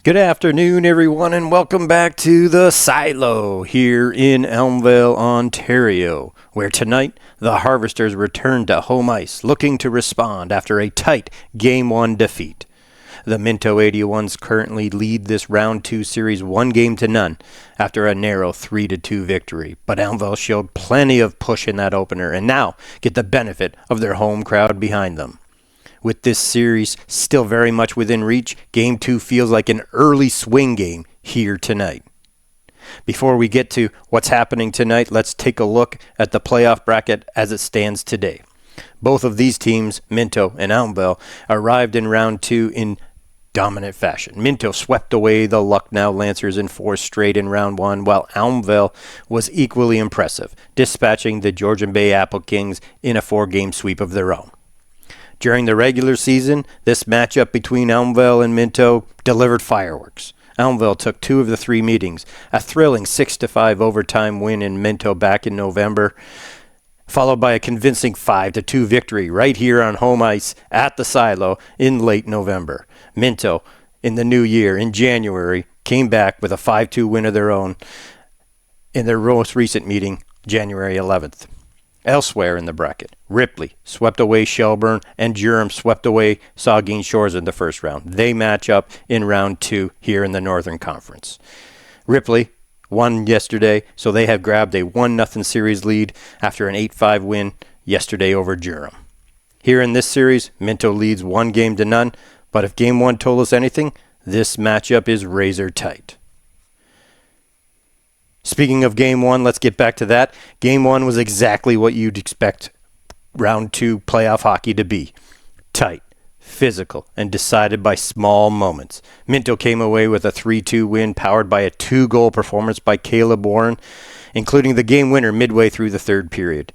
Good afternoon, everyone, and welcome back to the Silo here in Elmvale, Ontario, where tonight the Harvesters return to home ice, looking to respond after a tight Game 1 defeat. The Minto 81s currently lead this Round 2 series 1-0 after a narrow 3-2 victory, but Elmvale showed plenty of push in that opener and now get the benefit of their home crowd behind them. With this series still very much within reach, Game 2 feels like an early swing game here tonight. Before we get to what's happening tonight, let's take a look at the playoff bracket as it stands today. Both of these teams, Minto and Elmvale, arrived in Round 2 in dominant fashion. Minto swept away the Lucknow Lancers in 4 straight in Round 1, while Elmvale was equally impressive, dispatching the Georgian Bay Apple Kings in a 4-game sweep of their own. During the regular season, this matchup between Elmvale and Minto delivered fireworks. Elmvale took 2 of the 3 meetings, a thrilling 6-5 overtime win in Minto back in November, followed by a convincing 5-2 victory right here on home ice at the Silo in late November. Minto, in the new year, in January, came back with a 5-2 win of their own in their most recent meeting, January 11th. Elsewhere in the bracket, Ripley swept away Shelburne and Durham swept away Saugeen Shores in the first round. They match up in Round 2 here in the Northern Conference. Ripley won yesterday, so they have grabbed a 1-0 series lead after an 8-5 win yesterday over Durham. Here in this series, Minto leads 1-0, but if Game 1 told us anything, this matchup is razor tight. Speaking of Game 1, let's get back to that. Game 1 was exactly what you'd expect Round 2 playoff hockey to be. Tight, physical, and decided by small moments. Minto came away with a 3-2 win powered by a 2-goal performance by Caleb Warren, including the game winner midway through the third period.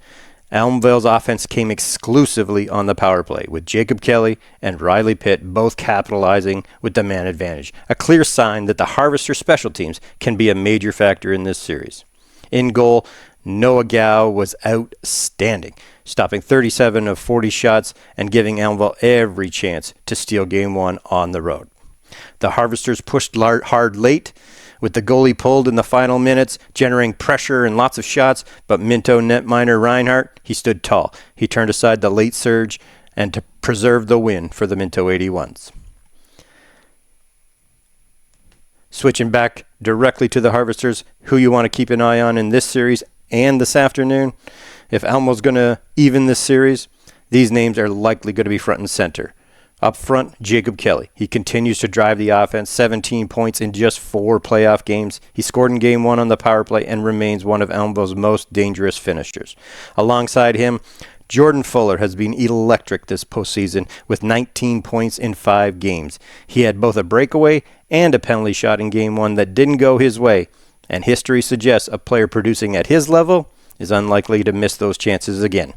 Elmvale's offense came exclusively on the power play, with Jacob Kelly and Riley Pitt both capitalizing with the man advantage, a clear sign that the Harvester special teams can be a major factor in this series. In goal, Noah Gow was outstanding, stopping 37 of 40 shots and giving Elmvale every chance to steal Game 1 on the road. The Harvesters pushed hard late, with the goalie pulled in the final minutes, generating pressure and lots of shots, but Minto netminder Reinhardt, he stood tall. He turned aside the late surge and to preserve the win for the Minto 81s. Switching back directly to the Harvesters, who you want to keep an eye on in this series and this afternoon. If Elmo's going to even this series, these names are likely going to be front and center. Up front, Jacob Kelly. He continues to drive the offense, 17 points in just 4 playoff games. He scored in Game 1 on the power play and remains one of Elmvale's most dangerous finishers. Alongside him, Jordan Fuller has been electric this postseason with 19 points in 5 games. He had both a breakaway and a penalty shot in Game 1 that didn't go his way, and history suggests a player producing at his level is unlikely to miss those chances again.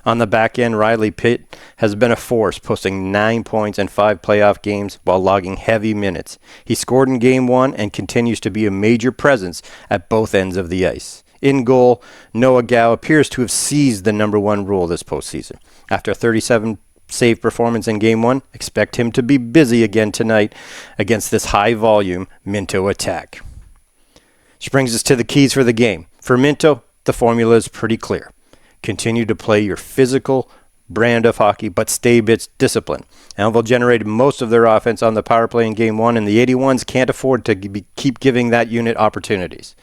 On the back end, Riley Pitt has been a force, posting 9 points in 5 playoff games while logging heavy minutes. He scored in Game 1 and continues to be a major presence at both ends of the ice. In goal, Noah Gow appears to have seized the number 1 role this postseason. After a 37 save performance in Game 1, expect him to be busy again tonight against this high-volume Minto attack. Which brings us to the keys for the game. For Minto, the formula is pretty clear. Continue to play your physical brand of hockey, but stay disciplined. Elmvale generated most of their offense on the power play in Game 1, and the 81s can't afford to keep giving that unit opportunities.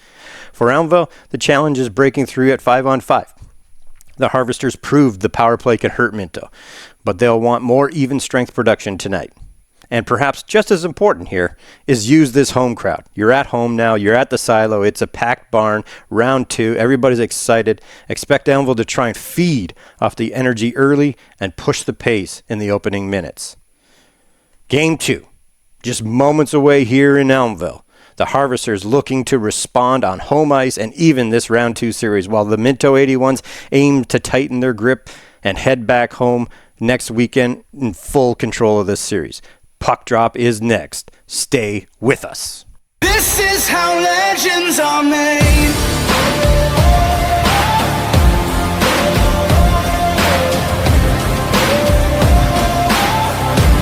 For Elmvale, the challenge is breaking through at 5-on-5. The Harvesters proved the power play can hurt Minto, but they'll want more even strength production tonight. And perhaps just as important here is use this home crowd. You're at home now. You're at the Silo. It's a packed barn. Round 2. Everybody's excited. Expect Elmvale to try and feed off the energy early and push the pace in the opening minutes. Game 2. Just moments away here in Elmvale. The Harvesters looking to respond on home ice and even this Round 2 series, while the Minto 81s aim to tighten their grip and head back home next weekend in full control of this series. Puck drop is next. Stay with us. This is how legends are made.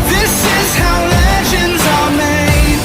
This is how legends are made.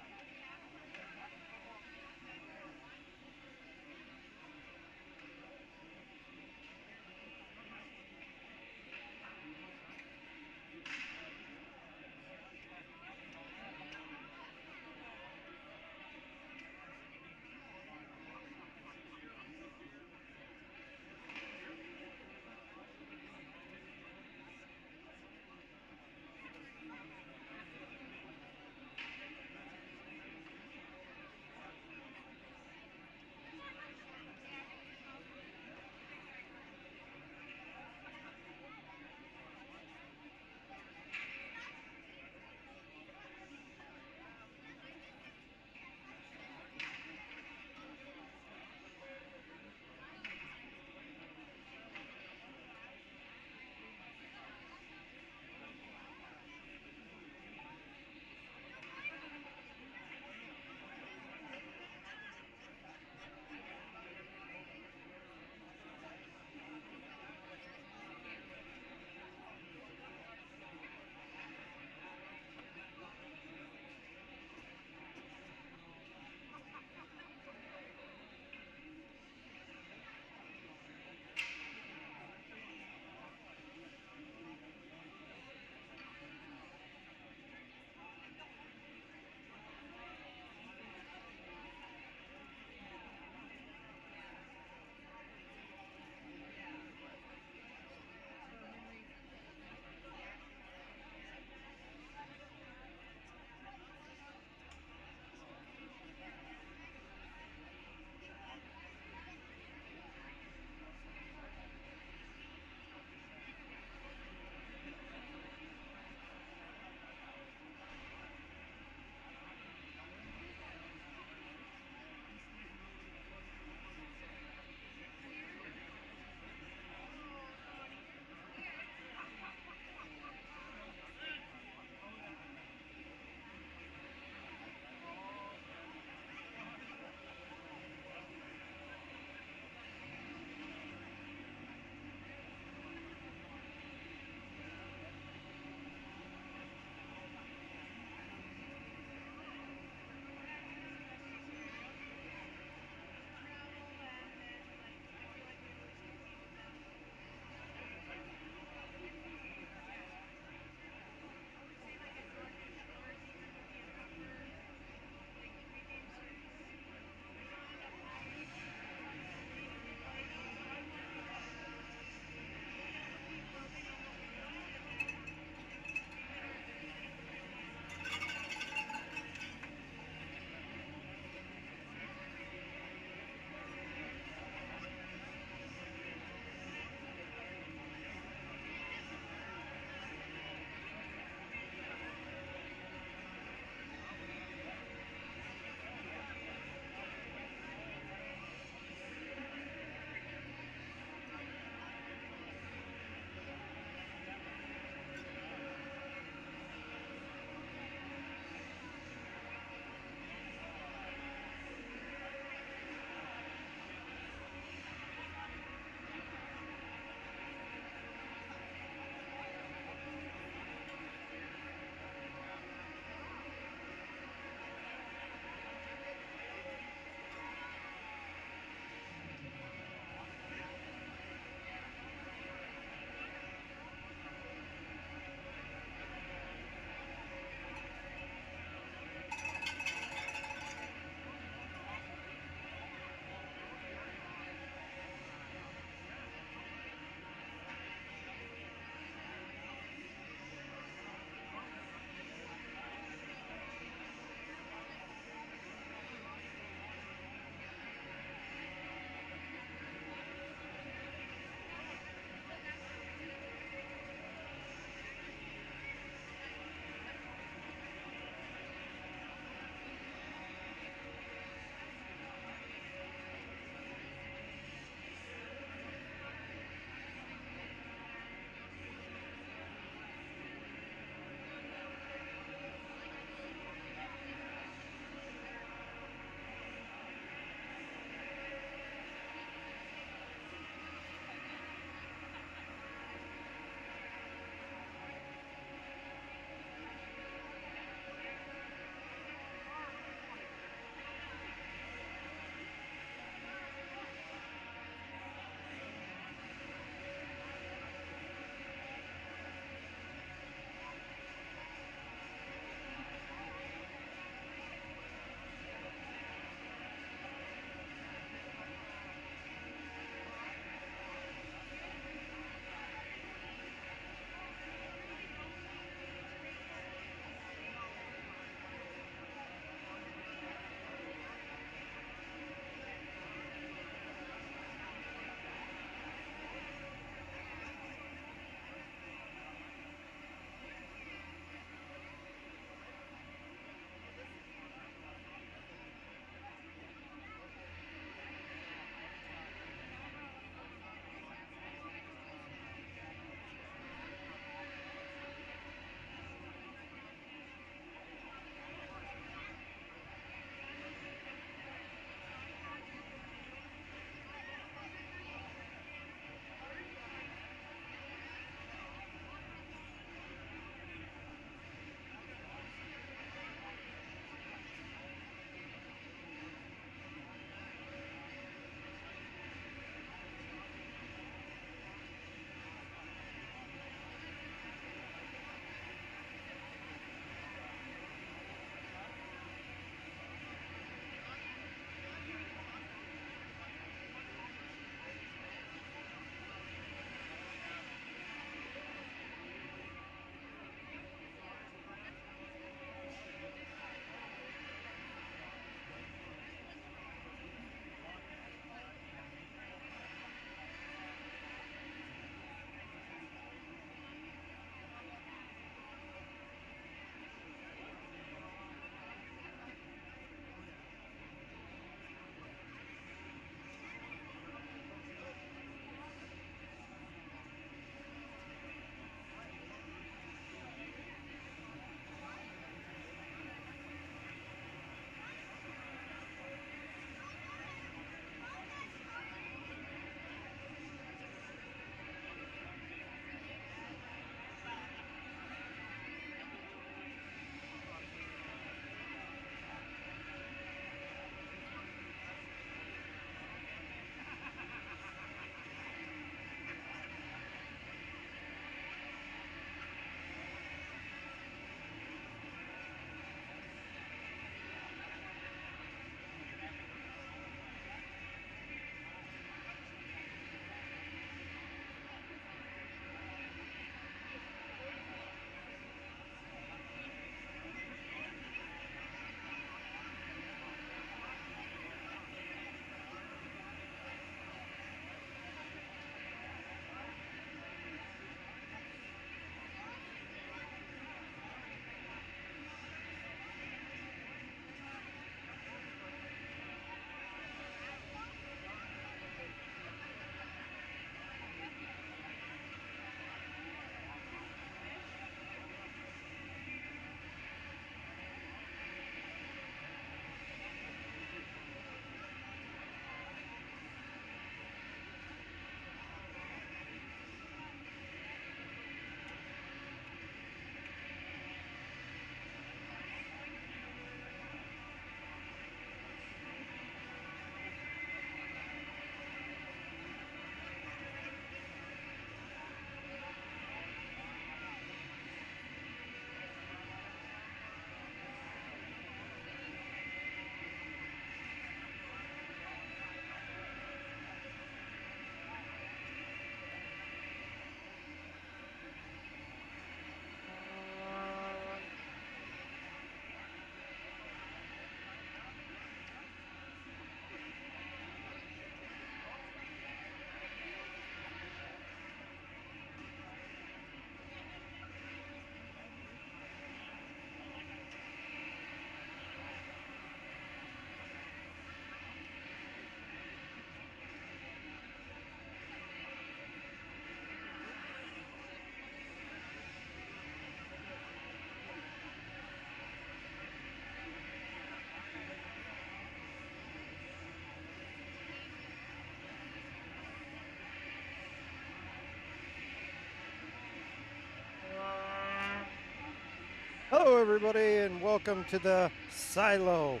Hello, everybody, and welcome to the Silo.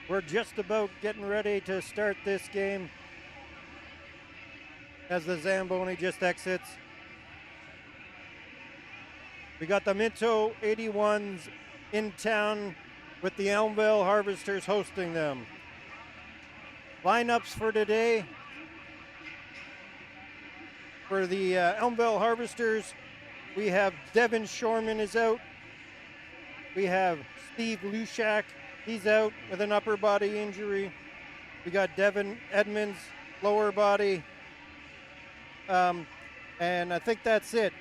We're just about getting ready to start this game as the Zamboni just exits. We got the Minto 81s in town with the Elmville Harvesters hosting them. Lineups for today for the Elmville Harvesters, we have Devin Shorman is out. We have Steve Lushak, he's out with an upper body injury. We got Devin Edmonds, lower body. And I think that's it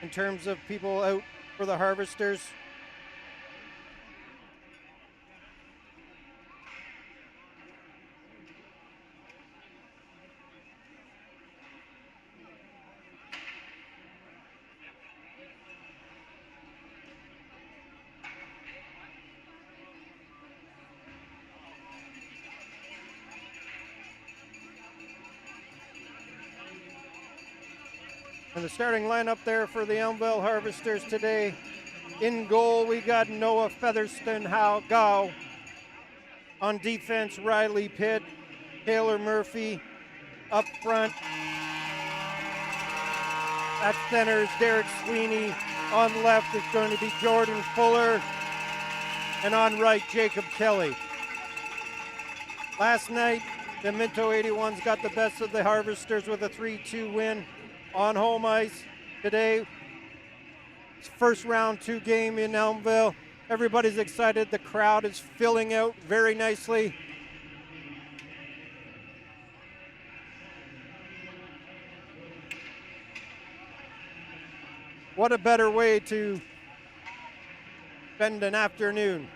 in terms of people out for the Harvesters. And the starting lineup there for the Elmville Harvesters today. In goal, we got Noah Featherston Gow. On defense, Riley Pitt, Taylor Murphy. Up front, at center is Derek Sweeney. On left is going to be Jordan Fuller. And on right, Jacob Kelly. Last night, the Minto 81s got the best of the Harvesters with a 3-2 win on home ice. Today, it's first round 2 game in Elmville. Everybody's excited. The crowd is filling out very nicely. What a better way to spend an afternoon.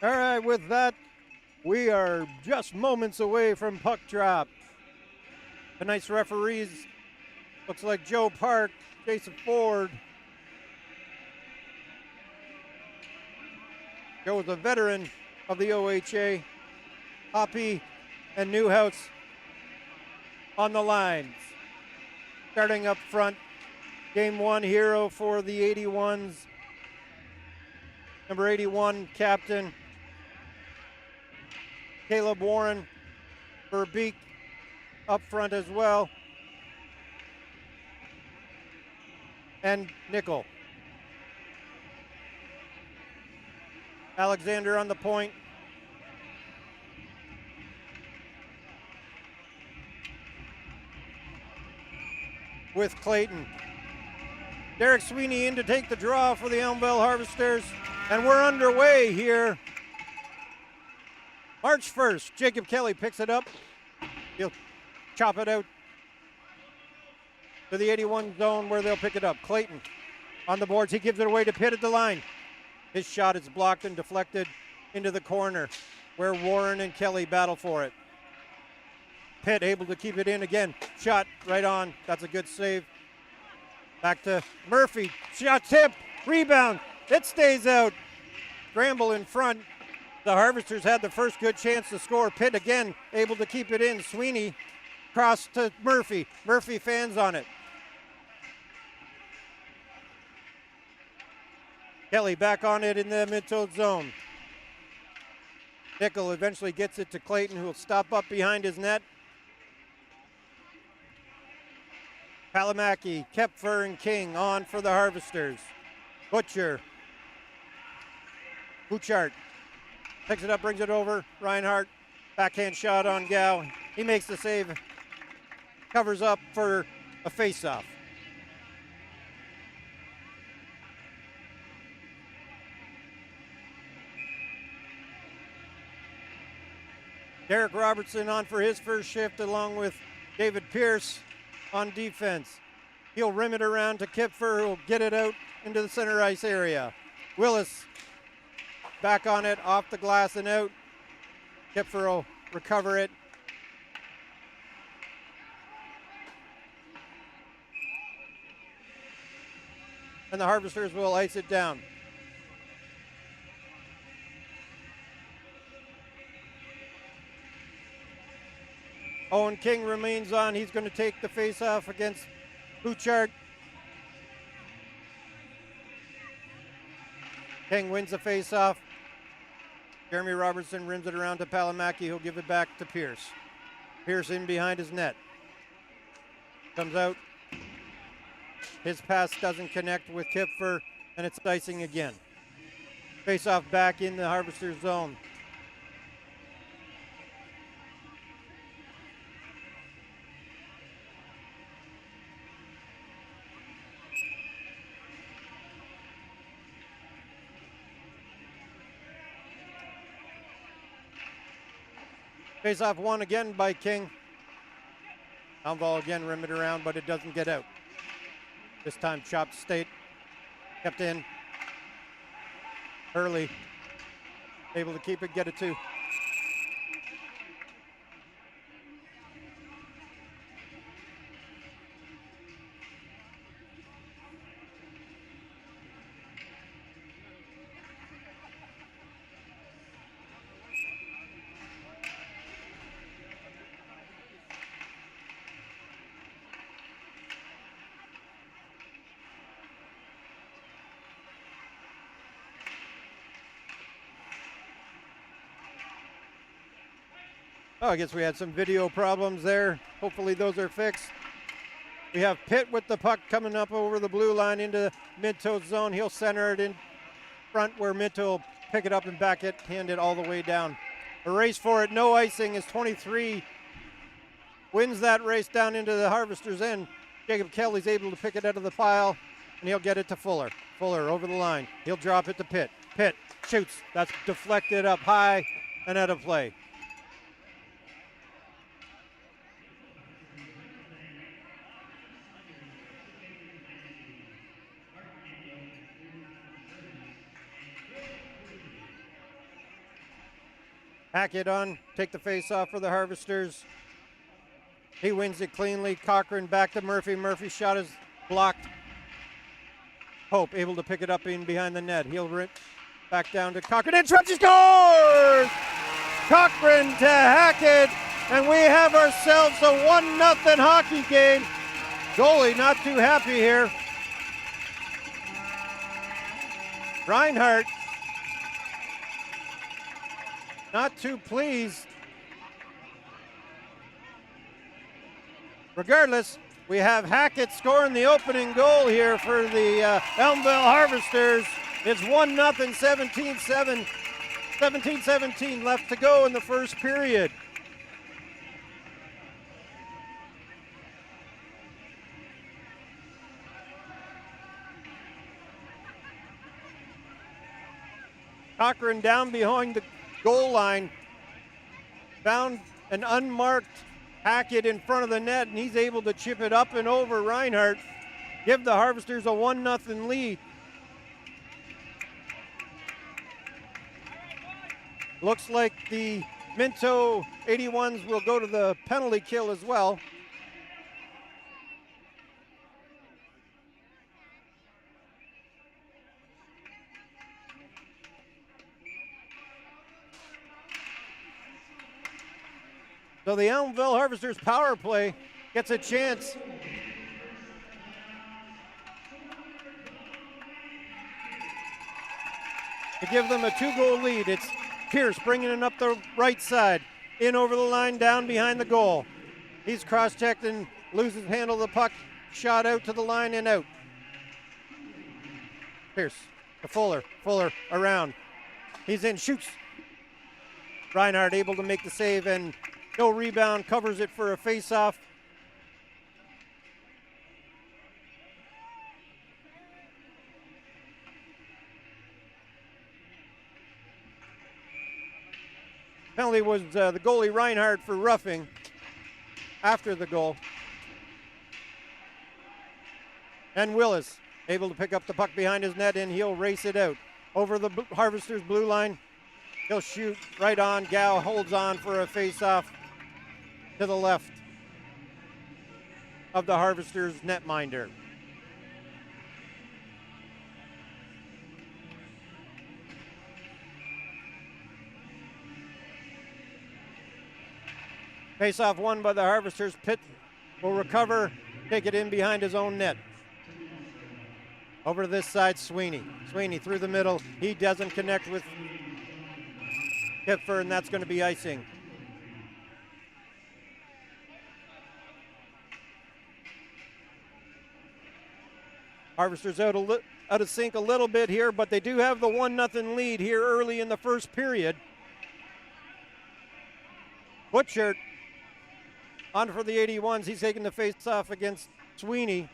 All right, with that, we are just moments away from puck drop. Tonight's referees looks like Joe Park, Jason Ford. Joe is a veteran of the OHA. Hoppy and Newhouse on the lines. Starting up front, game one hero for the 81s. Number 81, captain Caleb Warren. Verbeek up front as well. And Nickel. Alexander on the point. With Clayton. Derek Sweeney in to take the draw for the Elmville Harvesters. And we're underway here. March 1st, Jacob Kelly picks it up. He'll chop it out to the 81 zone where they'll pick it up. Clayton on the boards. He gives it away to Pitt at the line. His shot is blocked and deflected into the corner where Warren and Kelly battle for it. Pitt able to keep it in again. Shot right on. That's a good save. Back to Murphy. Shot tip. Rebound. It stays out. Scramble in front. The Harvesters had the first good chance to score. Pitt again able to keep it in. Sweeney cross to Murphy. Murphy fans on it. Kelly back on it in the mid-toed zone. Nickel eventually gets it to Clayton, who will stop up behind his net. Palamaki, Kepfer, and King on for the Harvesters. Butchart picks it up, brings it over. Reinhardt, backhand shot on Gow. He makes the save, covers up for a face-off. Derek Robertson on for his first shift along with David Pierce on defense. He'll rim it around to Kipfer, who'll get it out into the center ice area. Willis back on it, off the glass and out. Kipfer will recover it. And the Harvesters will ice it down. Owen King remains on. He's going to take the face-off against Butchart. King wins the face-off. Jeremy Robertson rims it around to Palamaki. He'll give it back to Pierce. Pierce in behind his net. Comes out. His pass doesn't connect with Kipfer, and it's icing again. Face-off back in the Harvester zone. Face-off won again by King. Elmville again rim it around, but it doesn't get out. This time chopped state, kept in. Hurley able to keep it, get it two. Oh, I guess we had some video problems there. Hopefully those are fixed. We have Pitt with the puck coming up over the blue line into the mid-toe zone. He'll center it in front where Minto will pick it up and back it, hand it all the way down. A race for it, no icing as 23 wins that race down into the Harvester's end. Jacob Kelly's able to pick it out of the pile, and he'll get it to Fuller. Fuller over the line. He'll drop it to Pitt. Pitt shoots. That's deflected up high and out of play. Hackett on, take the face off for the Harvesters. He wins it cleanly. Cochran back to Murphy. Murphy's shot is blocked. Hope able to pick it up in behind the net. He'll rip back down to Cochran. And Trump scores! Cochran to Hackett. And we have ourselves a 1-0 hockey game. Goalie not too happy here. Reinhardt not too pleased. Regardless, we have Hackett scoring the opening goal here for the Elmville Harvesters. It's 1-0, 17-17 left to go in the first period. Cochran down behind the goal line, found an unmarked Hackett in front of the net, and he's able to chip it up and over Reinhardt, give the Harvesters a 1-0 lead. Looks like the Minto 81s will go to the penalty kill as well. So the Elmville Harvesters power play gets a chance. To give them a 2-goal lead. It's Pierce bringing it up the right side. In over the line, down behind the goal. He's cross-checked and loses handle of the puck. Shot out to the line and out. Pierce to Fuller. Fuller around. He's in, shoots. Reinhardt able to make the save and no rebound, covers it for a face-off. Penalty was the goalie Reinhardt for roughing after the goal. And Willis able to pick up the puck behind his net and he'll race it out. Over the Harvesters blue line. He'll shoot right on. Gow holds on for a face-off to the left of the Harvesters netminder. Face-off won by the Harvesters. Pitt will recover, take it in behind his own net. Over to this side, Sweeney. Sweeney through the middle. He doesn't connect with Kipfer, and that's going to be icing. Harvesters out of sync a little bit here, but they do have the 1-0 lead here early in the first period. Butchert on for the 81s. He's taking the face-off against Sweeney.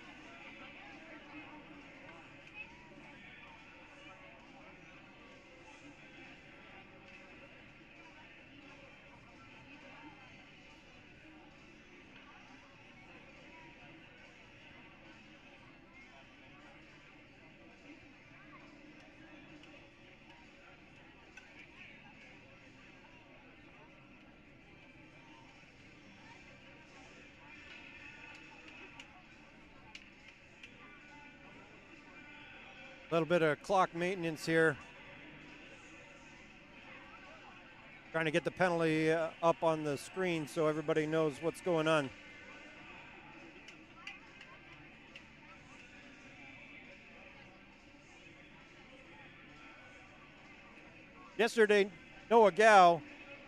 A little bit of clock maintenance here. Trying to get the penalty up on the screen so everybody knows what's going on. Yesterday, Noah Gow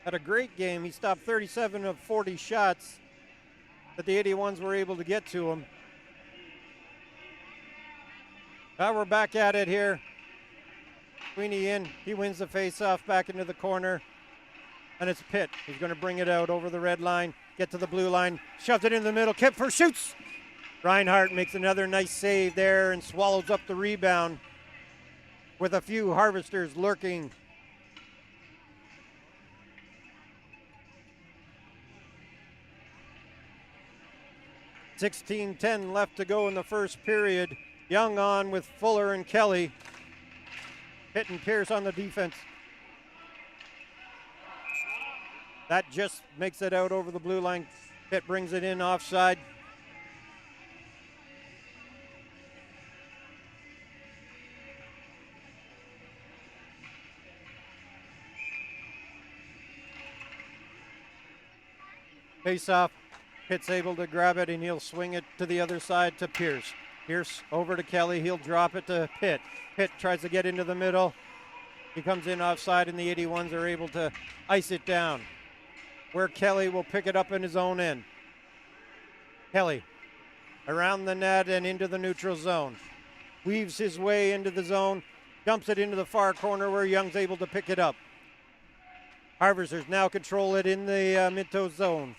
had a great game. He stopped 37 of 40 shots that the 81s were able to get to him. Now we're back at it here. Sweeney in. He wins the face-off back into the corner. And it's Pitt. He's going to bring it out over the red line, get to the blue line, shoves it in the middle. Kipfer shoots. Reinhardt makes another nice save there and swallows up the rebound with a few Harvesters lurking. .16:10 left to go in the first period. Young on with Fuller and Kelly. Pitt and Pierce on the defense. That just makes it out over the blue line. Pitt brings it in offside. Face off. Pitt's able to grab it and he'll swing it to the other side to Pierce. Pierce over to Kelly. He'll drop it to Pitt. Pitt tries to get into the middle. He comes in offside and the 81s are able to ice it down, where Kelly will pick it up in his own end. Kelly around the net and into the neutral zone. Weaves his way into the zone. Dumps it into the far corner where Young's able to pick it up. Harvesters now control it in the Minto zone.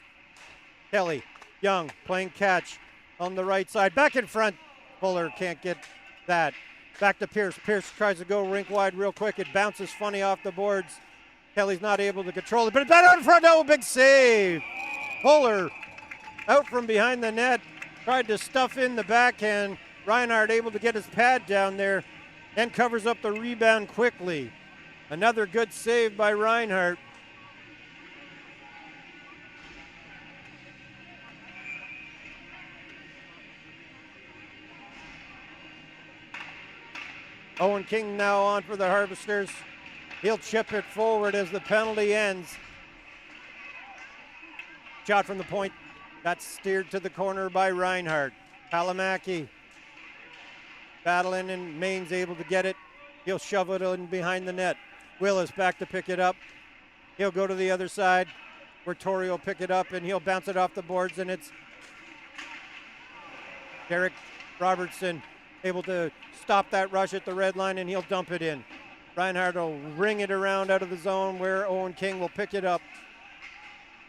Kelly, Young playing catch on the right side. Back in front. Fuller can't get that. Back to Pierce. Pierce tries to go rink wide real quick. It bounces funny off the boards. Kelly's not able to control it, but it's better in front. Oh, big save. Fuller out from behind the net. Tried to stuff in the backhand. Reinhardt able to get his pad down there and covers up the rebound quickly. Another good save by Reinhardt. Owen King now on for the Harvesters. He'll chip it forward as the penalty ends. Shot from the point. Got steered to the corner by Reinhardt. Palamaki battling and Maine's able to get it. He'll shove it in behind the net. Willis back to pick it up. He'll go to the other side where Torrey will pick it up and he'll bounce it off the boards, and it's Derek Robertson able to stop that rush at the red line and he'll dump it in. Reinhardt will ring it around out of the zone where Owen King will pick it up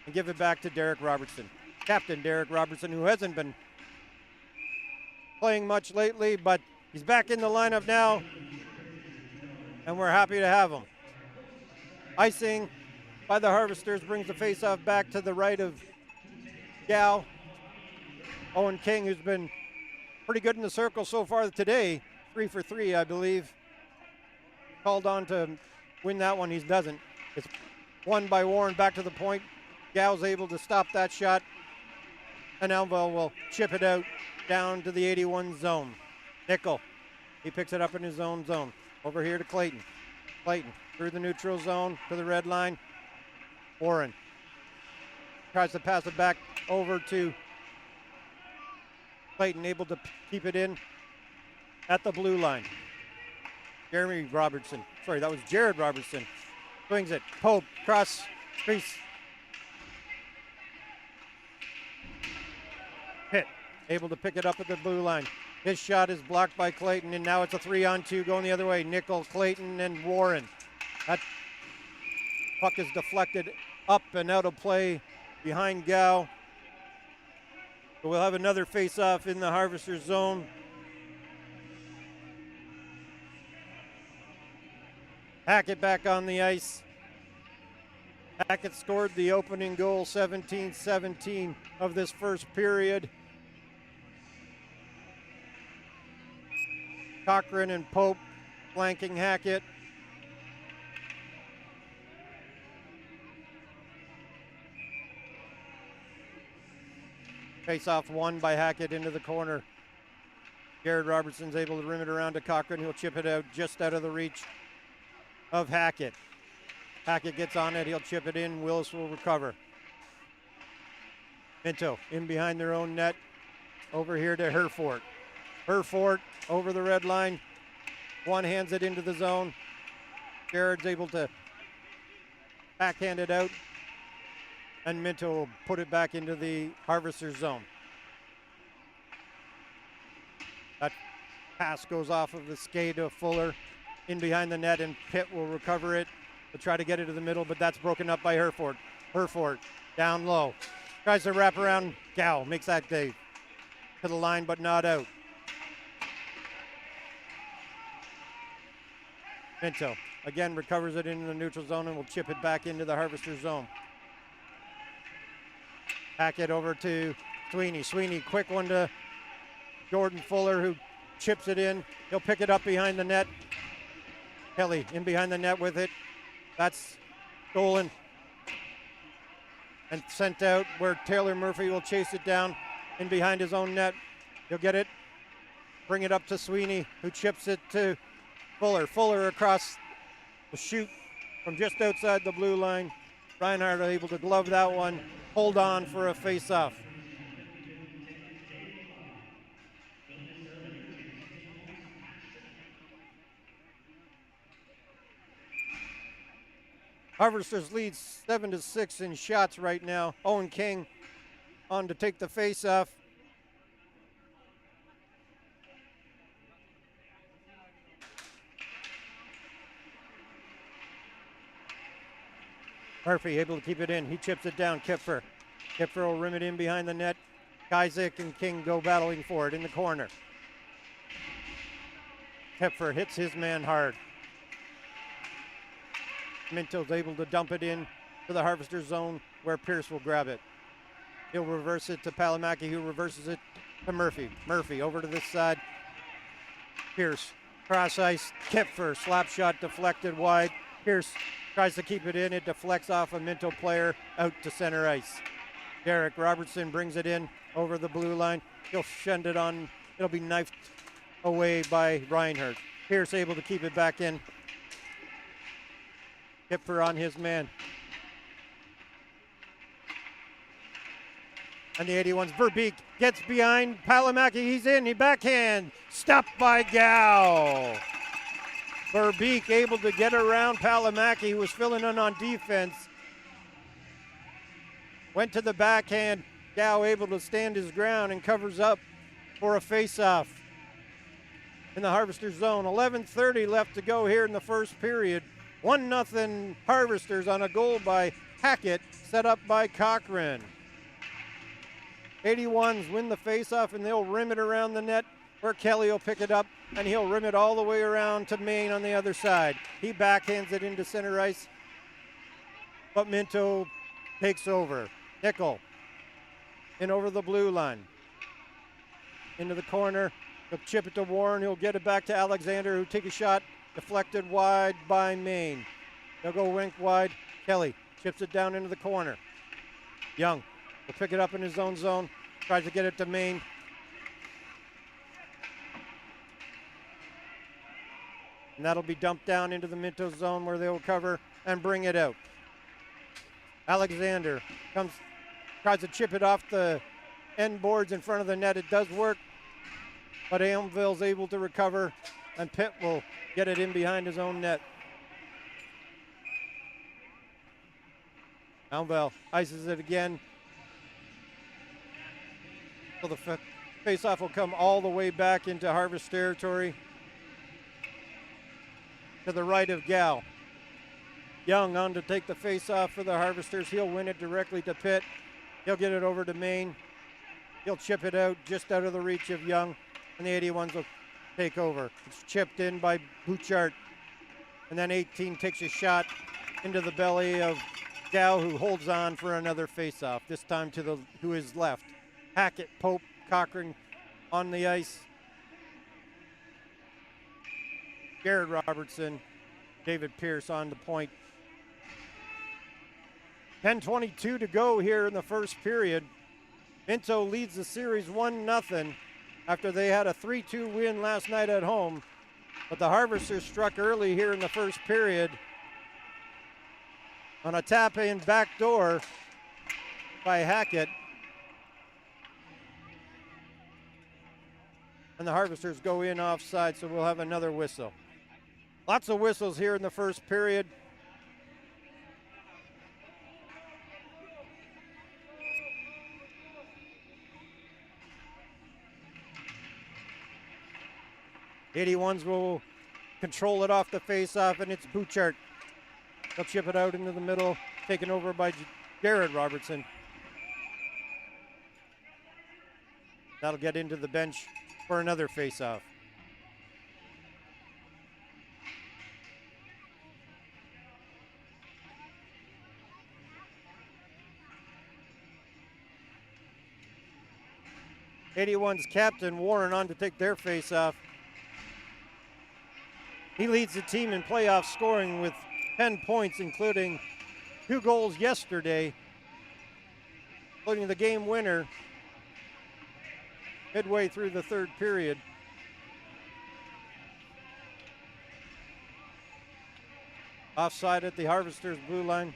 and give it back to Derek Robertson. Captain Derek Robertson, who hasn't been playing much lately, but he's back in the lineup now, and we're happy to have him. Icing by the Harvesters brings the faceoff back to the right of Gow. Owen King, who's been pretty good in the circle so far today, 3 for 3, I believe. Called on to win that one. He doesn't. It's won by Warren back to the point. Gow's able to stop that shot, and Elmville will chip it out down to the 81 zone. Nickel, he picks it up in his own zone. Over here to Clayton. Clayton through the neutral zone to the red line. Warren tries to pass it back over to Clayton, able to keep it in at the blue line. Jared Robertson. Swings it. Pope, cross crease. Pitt, able to pick it up at the blue line. His shot is blocked by Clayton, and now it's a 3-on-2 going the other way. Nickel, Clayton, and Warren. That puck is deflected up and out of play behind Gow. So we'll have another face-off in the Harvester zone. Hackett back on the ice. Hackett scored the opening goal, 17-17 of this first period. Cochran and Pope flanking Hackett. Face-off won by Hackett into the corner. Jared Robertson's able to rim it around to Cochran. He'll chip it out just out of the reach of Hackett. Hackett gets on it. He'll chip it in. Willis will recover. Minto in behind their own net. Over here to Herford. Herford over the red line. One hands it into the zone. Jared's able to backhand it out. And Minto will put it back into the Harvester zone. That pass goes off of the skate of Fuller in behind the net, and Pitt will recover it to try to get it to the middle, but that's broken up by Herford. Herford down low. Tries to wrap around Gow. Makes that day to the line, but not out. Minto again recovers it into the neutral zone and will chip it back into the Harvester zone. Hackett over to Sweeney. Sweeney, quick one to Jordan Fuller, who chips it in. He'll pick it up behind the net. Kelly in behind the net with it. That's stolen. and sent out where Taylor Murphy will chase it down in behind his own net. He'll get it, bring it up to Sweeney, who chips it to Fuller. Fuller across the shoot from just outside the blue line. Reinhardt able to glove that one, hold on for a face-off. Harvesters lead 7-6 in shots right now. Owen King on to take the face-off. Murphy able to keep it in. He chips it down. Kipfer. Kipfer will rim it in behind the net. Isaac and King go battling for it in the corner. Kipfer hits his man hard. Minto's able to dump it in to the Harvester zone where Pierce will grab it. He'll reverse it to Palamaki, who reverses it to Murphy. Murphy over to this side. Pierce cross ice. Kipfer slap shot deflected wide. Pierce tries to keep it in. It deflects off a Minto player out to center ice. Derek Robertson brings it in over the blue line. He'll send it on. It'll be knifed away by Reinhardt. Pierce able to keep it back in. Kipfer on his man. And the 81's Verbeek gets behind Palamaki. He's in. He backhand. Stopped by Gao. Verbeek able to get around Palamaki, who was filling in on defense. Went to the backhand. Gao able to stand his ground and covers up for a face-off in the Harvester zone. 11:30 left to go here in the first period. 1-0 Harvesters on a goal by Hackett, set up by Cochran. 81s win the face-off, and they'll rim it around the net where Kelly will pick it up, and he'll rim it all the way around to Maine on the other side. He backhands it into center ice, but Minto takes over. Nickel in over the blue line. Into the corner. He'll chip it to Warren. He'll get it back to Alexander, who take a shot. Deflected wide by Maine. They'll go rink wide. Kelly chips it down into the corner. Young will pick it up in his own zone. Tries to get it to Maine. And that'll be dumped down into the Minto zone where they'll cover and bring it out. Alexander tries to chip it off the end boards in front of the net. It does work, but Elmville's able to recover, and Pitt will get it in behind his own net. Elmville ices it again. So the face-off will come all the way back into Harvest territory to the right of Gao. Young on to take the face-off for the Harvesters. He'll win it directly to Pitt. He'll get it over to Maine. He'll chip it out just out of the reach of Young, and the 81s will take over. It's chipped in by Bouchard, and then 18 takes a shot into the belly of Gao, who holds on for another face-off, this time to who is left. Hackett, Pope, Cochran on the ice. Garrett Robertson, David Pierce on the point. 10:22 to go here in the first period. Minto leads the series 1-0 after they had a 3-2 win last night at home. But the Harvesters struck early here in the first period on a tap-in backdoor by Hackett. And the Harvesters go in offside, so we'll have another whistle. Lots of whistles here in the first period. The 81s will control it off the face-off, and it's Bouchard. They'll chip it out into the middle, taken over by Jared Robertson. That'll get into the bench for another face-off. '81's captain Warren on to take their face-off. He leads the team in playoff scoring with 10 points, including 2 goals yesterday. including the game winner midway through the third period. Offside at the Harvesters' blue line.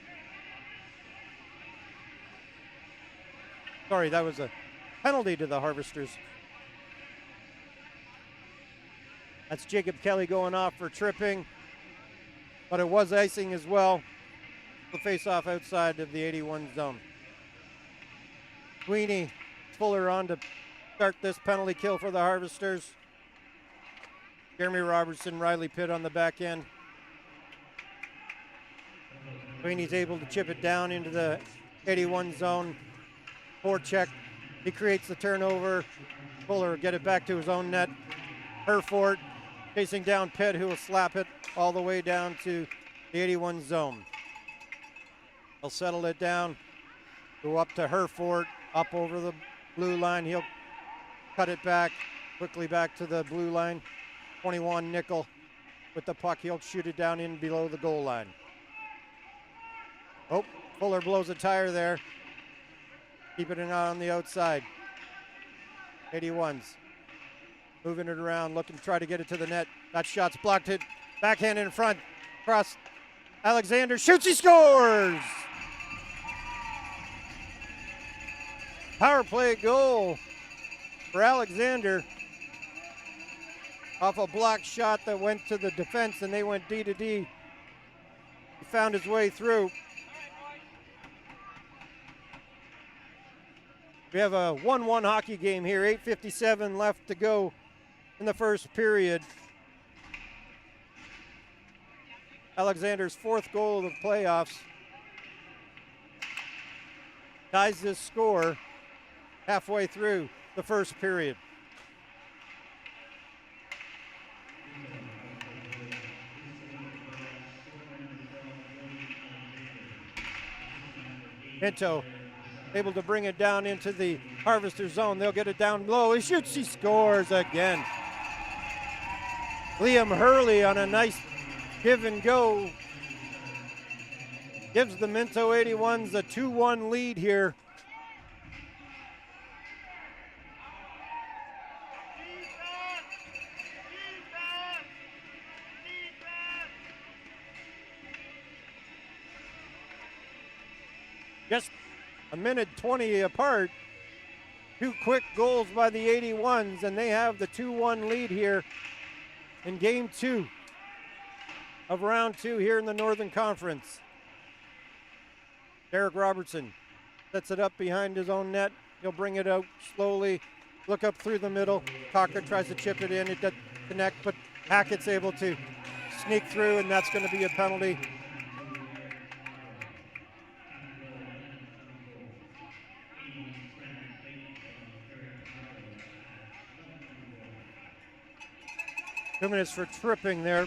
Sorry, that was a penalty to the Harvesters. That's Jacob Kelly going off for tripping, but it was icing as well. The face-off outside of the 81 zone. Sweeney, Fuller on to start this penalty kill for the Harvesters. Jeremy Robertson, Riley Pitt on the back end. Sweeney's able to chip it down into the 81 zone. Forecheck. He creates the turnover. Fuller get it back to his own net. Herford chasing down Pitt, who will slap it all the way down to the 81 zone. He'll settle it down. Go up to Herford, up over the blue line. He'll cut it back, quickly back to the blue line. 21 Nickel with the puck. He'll shoot it down in below the goal line. Oh, Fuller blows a tire there. Keeping it on the outside. 81s. Moving it around, looking to try to get it to the net. That shot's blocked it. Backhand in front. Cross. Alexander shoots, he scores! Power play goal for Alexander. Off a blocked shot that went to the defense and they went D to D. He found his way through. We have a 1-1 hockey game here, 8:57 left to go in the first period. Alexander's fourth goal of the playoffs ties this score halfway through the first period. Pinto able to bring it down into the Harvester zone. They'll get it down low. He shoots, he scores again. Liam Hurley on a nice give and go gives the Minto 81s a 2-1 lead here. Just a minute 20 apart. Two quick goals by the 81s, and they have the 2-1 lead here in game 2 of round 2 here in the Northern Conference. Derek Robertson sets it up behind his own net. He'll bring it out slowly, look up through the middle. Cocker tries to chip it in. It doesn't connect, but Hackett's able to sneak through, and that's going to be a penalty. Two minutes for tripping there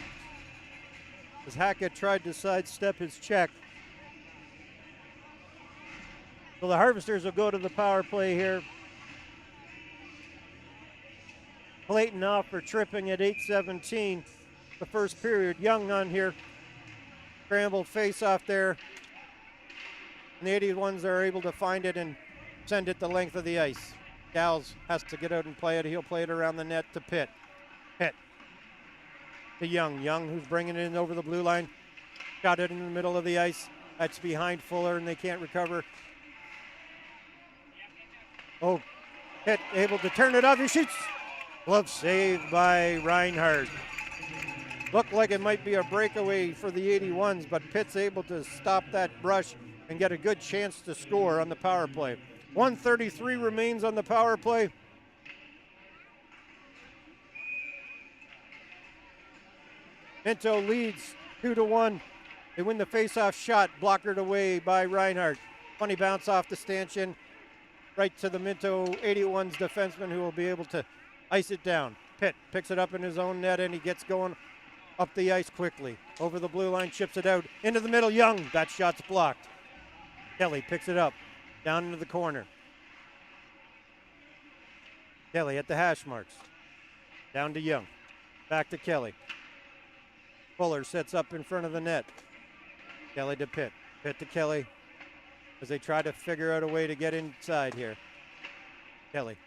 as Hackett tried to sidestep his check. So the Harvesters will go to the power play here. Clayton off for tripping at 8:17. The first period. Young on here. Scrambled face off there. And the 81s are able to find it and send it the length of the ice. Gals has to get out and play it. He'll play it around the net to Pitt. Pitt to Young. Young, who's bringing it in over the blue line. Got it in the middle of the ice. That's behind Fuller, and they can't recover. Oh, Pitt able to turn it off. He shoots. Glove saved by Reinhardt. Looked like it might be a breakaway for the 81s, but Pitt's able to stop that brush and get a good chance to score on the power play. 1:33 remains on the power play. Minto leads 2-1. They win the face-off shot, blockered away by Reinhardt. Funny bounce off the stanchion, right to the Minto 81's defenseman, who will be able to ice it down. Pitt picks it up in his own net, and he gets going up the ice quickly. Over the blue line, chips it out into the middle. Young, that shot's blocked. Kelly picks it up, down into the corner. Kelly at the hash marks. Down to Young. Back to Kelly. Fuller sets up in front of the net. Kelly to Pitt. Pitt to Kelly. as they try to figure out a way to get inside here. Kelly.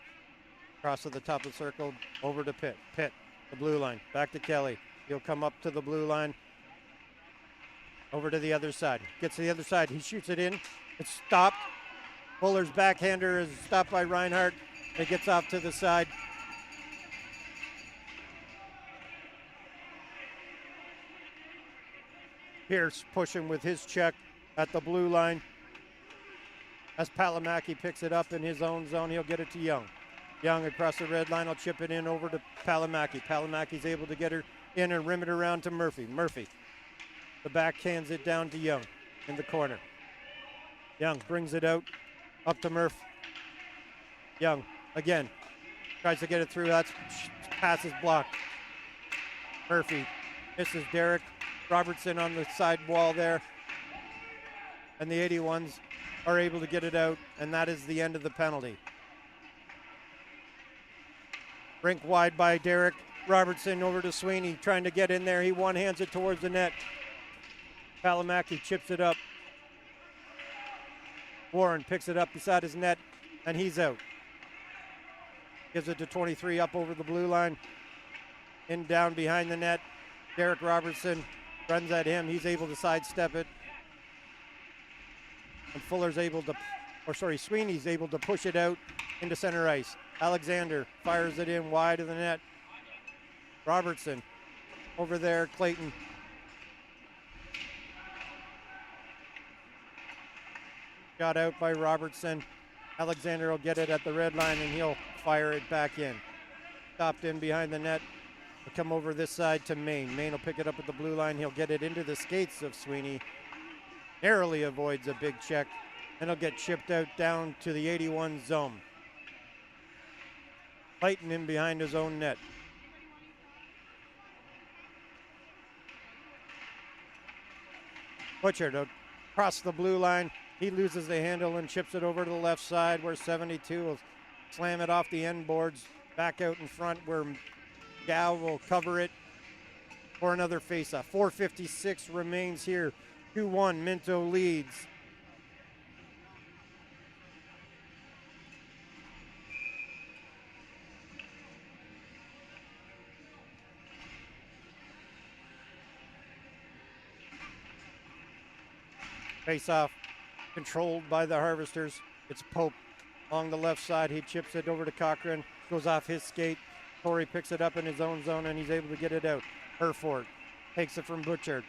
Cross to the top of the circle, over to Pitt. Pitt, the blue line. Back to Kelly. He'll come up to the blue line. Over to the other side. Gets to the other side. He shoots it in. It's stopped. Fuller's backhander is stopped by Reinhardt. It gets off to the side. Pierce pushing with his check at the blue line. As Palamaki picks it up in his own zone, he'll get it to Young. Young across the red line will chip it in over to Palamaki. Palamaki's able to get her in and rim it around to Murphy. Murphy, the backhands it down to Young in the corner. Young brings it out, up to Murph. Young, again, tries to get it through. That's pass is blocked. Murphy misses Derek Robertson on the side wall there. And the 81s are able to get it out, and that is the end of the penalty. Rink wide by Derek Robertson over to Sweeney, trying to get in there. He one-hands it towards the net. Palamaki chips it up. Warren picks it up beside his net, and he's out. Gives it to 23 up over the blue line. In down behind the net. Derek Robertson runs at him. He's able to sidestep it. And Sweeney's able to push it out into center ice. Alexander fires it in wide of the net. Robertson over there, Clayton. Shot out by Robertson. Alexander will get it at the red line and he'll fire it back in. Stopped in behind the net. Will come over this side to Maine. Maine will pick it up at the blue line. He'll get it into the skates of Sweeney. Narrowly avoids a big check. And he'll get chipped out down to the 81 zone. Clayton in behind his own net. Butcher across the blue line. He loses the handle and chips it over to the left side where 72 will slam it off the end boards. Back out in front where Gow will cover it for another faceoff. 4:56 remains here. 2-1, Minto leads. Face-off controlled by the Harvesters. It's Pope along the left side. He chips it over to Cochran. Goes off his skate. Corey picks it up in his own zone and he's able to get it out. Herford takes it from Butchert.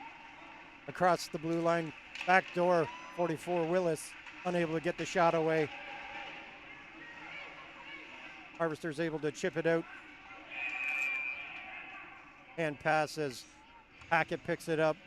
Across the blue line. Back door. 44 Willis unable to get the shot away. Harvesters able to chip it out. And passes. Hackett picks it up.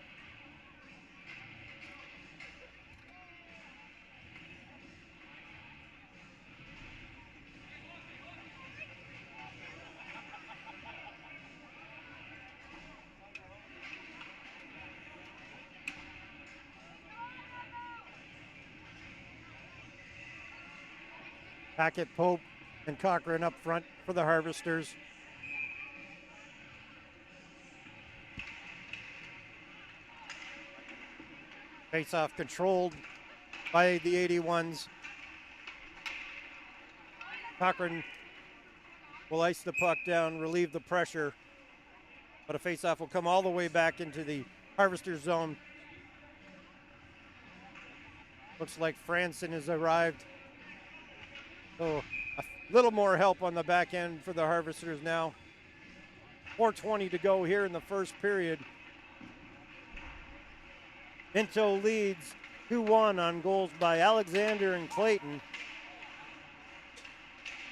Hackett, Pope, and Cochran up front for the Harvesters. Face-off controlled by the 81s. Cochran will ice the puck down, relieve the pressure, but a face-off will come all the way back into the Harvester zone. Looks like Franson has arrived. So a little more help on the back end for the Harvesters now. 4:20 to go here in the first period. Minto leads 2-1 on goals by Alexander and Clayton.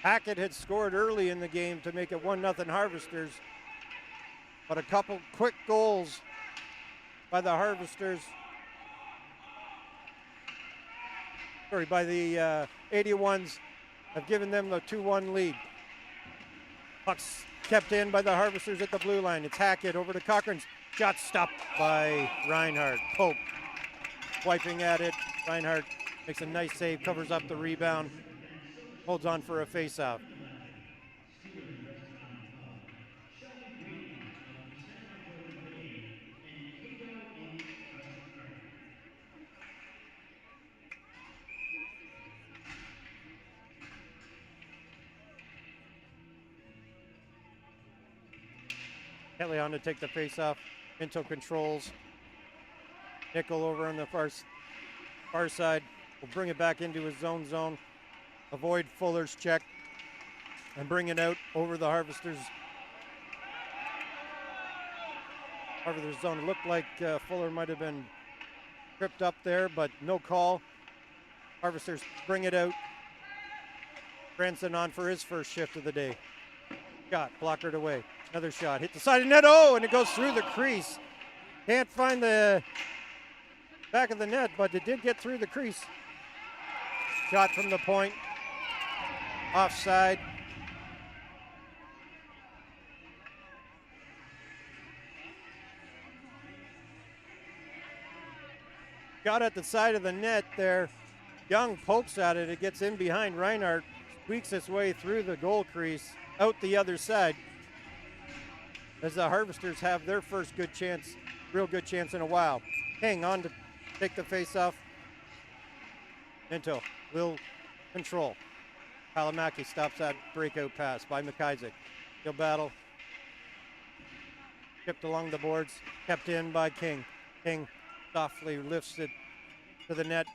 Hackett had scored early in the game to make it 1-0 Harvesters. But a couple quick goals by the Harvesters. By the 81s have given them the 2-1 lead. Puck's kept in by the Harvesters at the blue line. It's Hackett over to Cochran's. Shot stopped by Reinhardt. Pope wiping at it. Reinhardt makes a nice save, covers up the rebound, holds on for a face-off. Kelly on to take the face off. Minto controls. Nickel over on the far side. Will bring it back into his zone. Avoid Fuller's check. And bring it out over the Harvesters' zone. It looked like Fuller might have been tripped up there, but no call. Harvesters bring it out. Branson on for his first shift of the day. Shot, blockered away. Another shot, hit the side of the net. Oh, and it goes through the crease. Can't find the back of the net, but it did get through the crease. Shot from the point. Offside. Got at the side of the net there. Young pokes at it. It gets in behind Reinhardt. Squeaks its way through the goal crease. Out the other side. As the Harvesters have their first good chance, real good chance in a while. Hang on to take the face off. Minto will control. Palamaki stops that breakout pass by McIsaac. He'll battle. Chipped along the boards. Kept in by King. King softly lifts it to the net.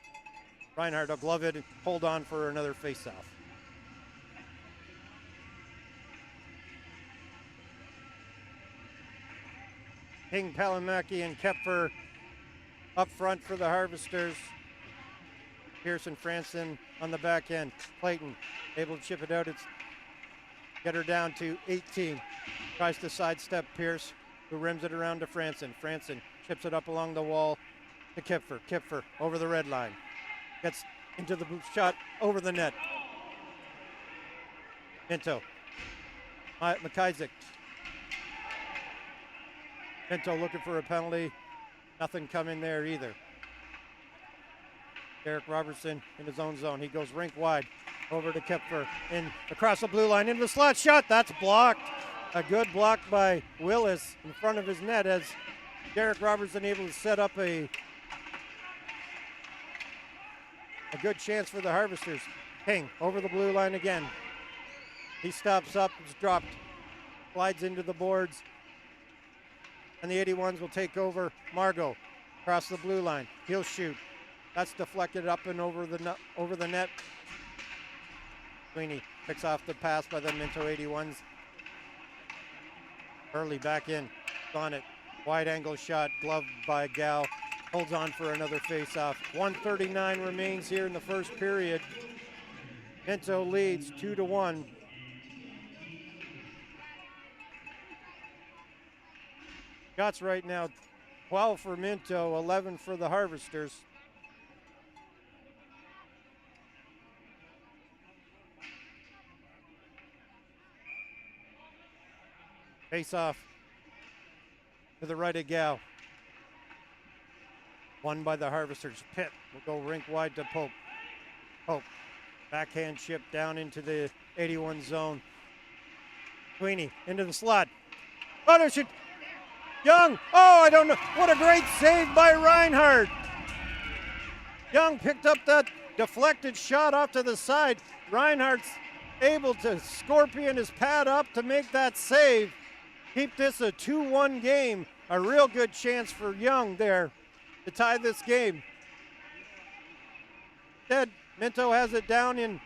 Reinhardt will glove it and hold on for another face-off. King, Palamaki, and Kepfer up front for the Harvesters. Pearson, Franson on the back end. Clayton able to chip it out. Get her down to 18. Tries to sidestep Pierce, who rims it around to Franson. Franson chips it up along the wall to Kipfer. Kipfer over the red line. Gets into the shot over the net. Minto. McIsaac. Minto looking for a penalty. Nothing coming there either. Derek Robertson in his own zone. He goes rink wide over to Kepfer in across the blue line into the slot shot. That's blocked. A good block by Willis in front of his net as Derek Robertson able to set up a good chance for the Harvesters. King over the blue line again. He stops up, is dropped, slides into the boards, and the 81s will take over. Margot across the blue line. He'll shoot. That's deflected up and over the net. Sweeney picks off the pass by the Minto 81s. Early back in, on it. Wide angle shot, gloved by Gal. Holds on for another face-off. 1:39 remains here in the first period. Minto leads 2-1. Shots right now, 12 for Minto, 11 for the Harvesters. Face-off to the right of Gal. Won by the Harvesters. Pitt will go rink wide to Pope. Pope, backhand chip down into the 81 zone. Sweeney into the slot. Oh, there should. Young, oh, I don't know. What a great save by Reinhardt. Young picked up that deflected shot off to the side. Reinhardt's able to scorpion his pad up to make that save. Keep this a 2-1 game. A real good chance for Young there to tie this game. Instead, Minto has it down in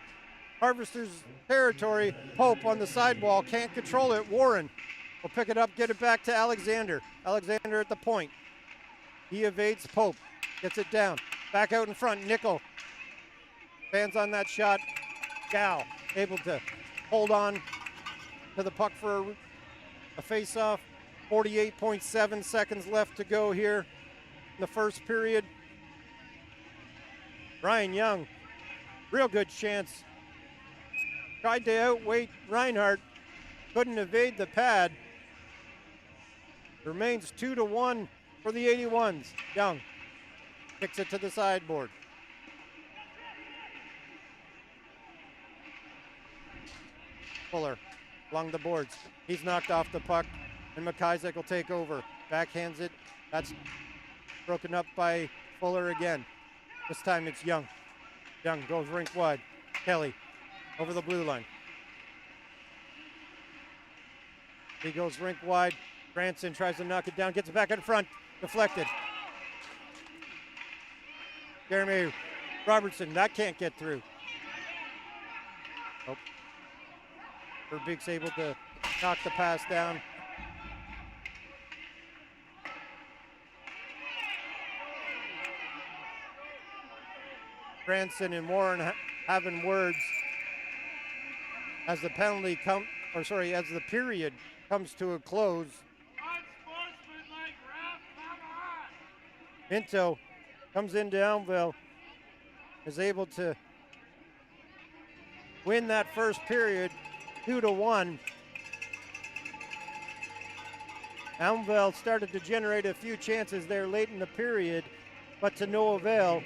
Harvesters territory. Pope on the sidewall, can't control it. Warren will pick it up, get it back to Alexander. Alexander at the point. He evades Pope, gets it down. Back out in front, Nickel. Fans on that shot. Gal able to hold on to the puck for a face-off. 48.7 seconds left to go here in the first period. Ryan Young, real good chance. Tried to outweight Reinhardt, couldn't evade the pad. Remains 2-1 for the 81s. Young kicks it to the sideboard. Fuller along the boards. He's knocked off the puck, and McIsaac will take over. Backhands it. That's broken up by Fuller again. This time it's Young. Young goes rink wide. Kelly over the blue line. He goes rink wide. Branson tries to knock it down, gets it back in front, deflected. Jeremy Robertson, that can't get through. Oh. Verbeek's able to knock the pass down. Branson and Warren having words as the penalty as the period comes to a close. Minto comes into Elmville, is able to win that first period 2-1. Elmville started to generate a few chances there late in the period, but to no avail.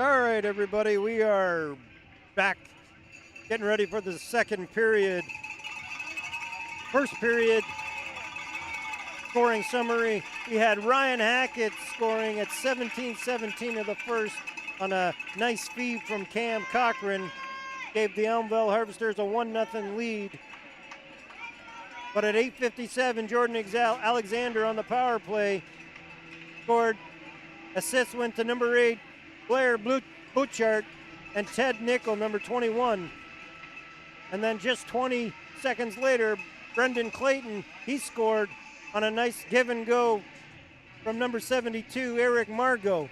All right, everybody, we are back getting ready for the second period. First period scoring summary. We had Ryan Hackett scoring at 17-17 of the first on a nice feed from Cam Cochran. Gave the Elmville Harvesters a 1-0 lead. But at 8:57, Jordan Alexander on the power play scored. Assists went to number 8, Blair Butchart, and Ted Nickel, number 21. And then just 20 seconds later, Brendan Clayton, he scored on a nice give and go from number 72, Eric Margot.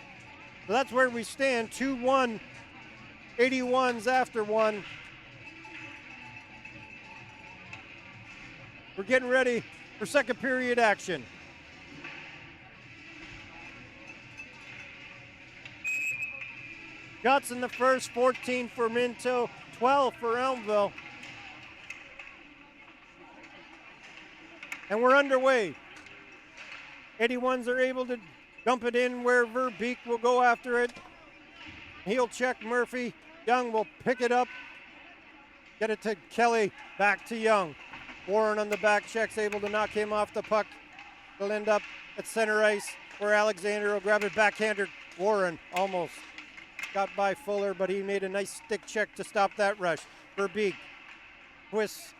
So that's where we stand, 2-1, 81s after one. We're getting ready for second period action. Shots in the first, 14 for Minto, 12 for Elmville. And we're underway. 81s are able to dump it in where Verbeek will go after it. He'll check Murphy. Young will pick it up. Get it to Kelly, back to Young. Warren on the back check's able to knock him off the puck. He'll end up at center ice where Alexander will grab it backhander. Warren almost got by Fuller, but he made a nice stick check to stop that rush. Verbeek twists,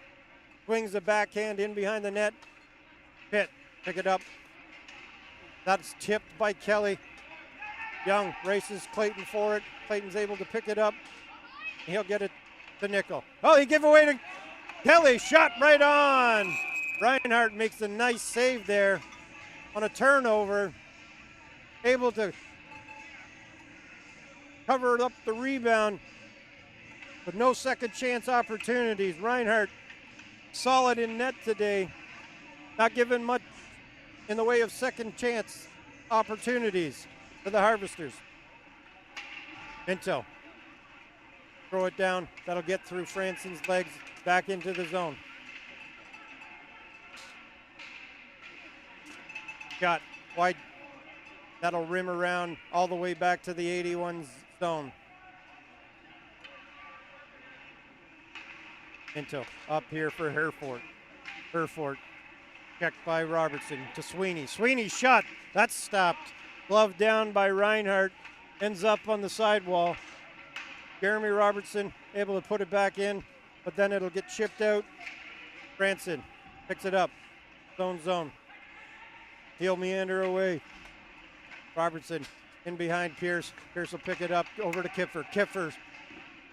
swings the backhand in behind the net. Pitt, pick it up. That's tipped by Kelly. Young races Clayton for it. Clayton's able to pick it up. He'll get it to Nickel. Oh, he gave away to Kelly. Shot right on. Reinhardt makes a nice save there on a turnover. Able to cover up the rebound, but no second chance opportunities. Reinhardt solid in net today. Not given much in the way of second chance opportunities for the Harvesters. Minto. Throw it down. That'll get through Franson's legs back into the zone. Shot wide. That'll rim around all the way back to the 81's zone. Minto up here for Herford. Herford checked by Robertson to Sweeney. Sweeney's shot. That's stopped. Glove down by Reinhardt. Ends up on the sidewall. Jeremy Robertson able to put it back in, but then it'll get chipped out. Branson picks it up. Zone. He'll meander away. Robertson in behind Pierce. Pierce will pick it up over to Kipfer. Kipfer's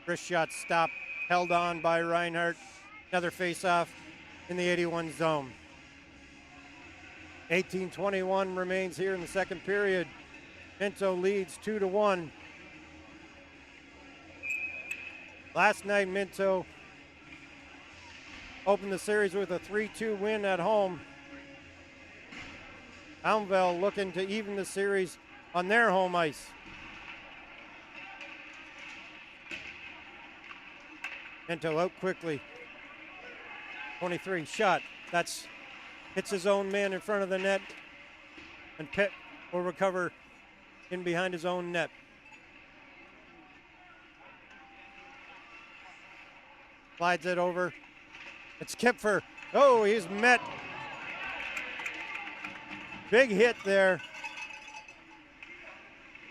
wrist shot stopped. Held on by Reinhardt. Another face-off in the 81 zone. 18:21 remains here in the second period. Minto leads 2-1. Last night, Minto opened the series with a 3-2 win at home. Elmville looking to even the series on their home ice. Minto out quickly. 23 shot. That's hits his own man in front of the net. And Pitt will recover in behind his own net. Slides it over. It's Kipfer. Oh, he's met. Big hit there.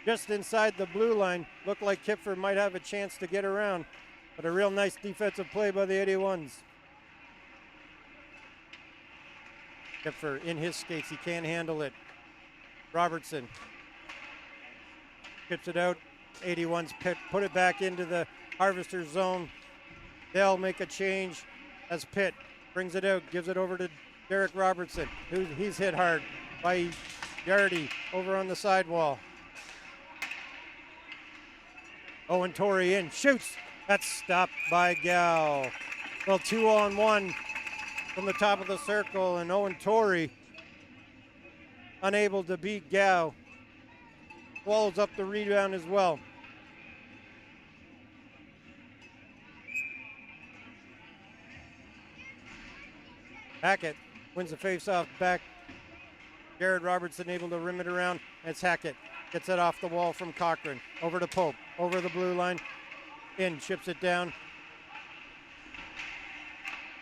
Just inside the blue line. Looked like Kipfer might have a chance to get around. But a real nice defensive play by the 81s. Kipfer in his skates. He can't handle it. Robertson tips it out. 81s put it back into the Harvester zone. They'll make a change as Pitt brings it out, gives it over to Derek Robertson, he's hit hard by Yardy over on the sidewall. Owen Torrey in, shoots. That's stopped by Gow. Well, 2-on-1 from the top of the circle, and Owen Torrey unable to beat Gow. Swallows up the rebound as well. Hackett wins the face-off back. Jared Robertson able to rim it around. It's Hackett. Gets it off the wall from Cochran. Over to Pope. over the blue line. In, chips it down.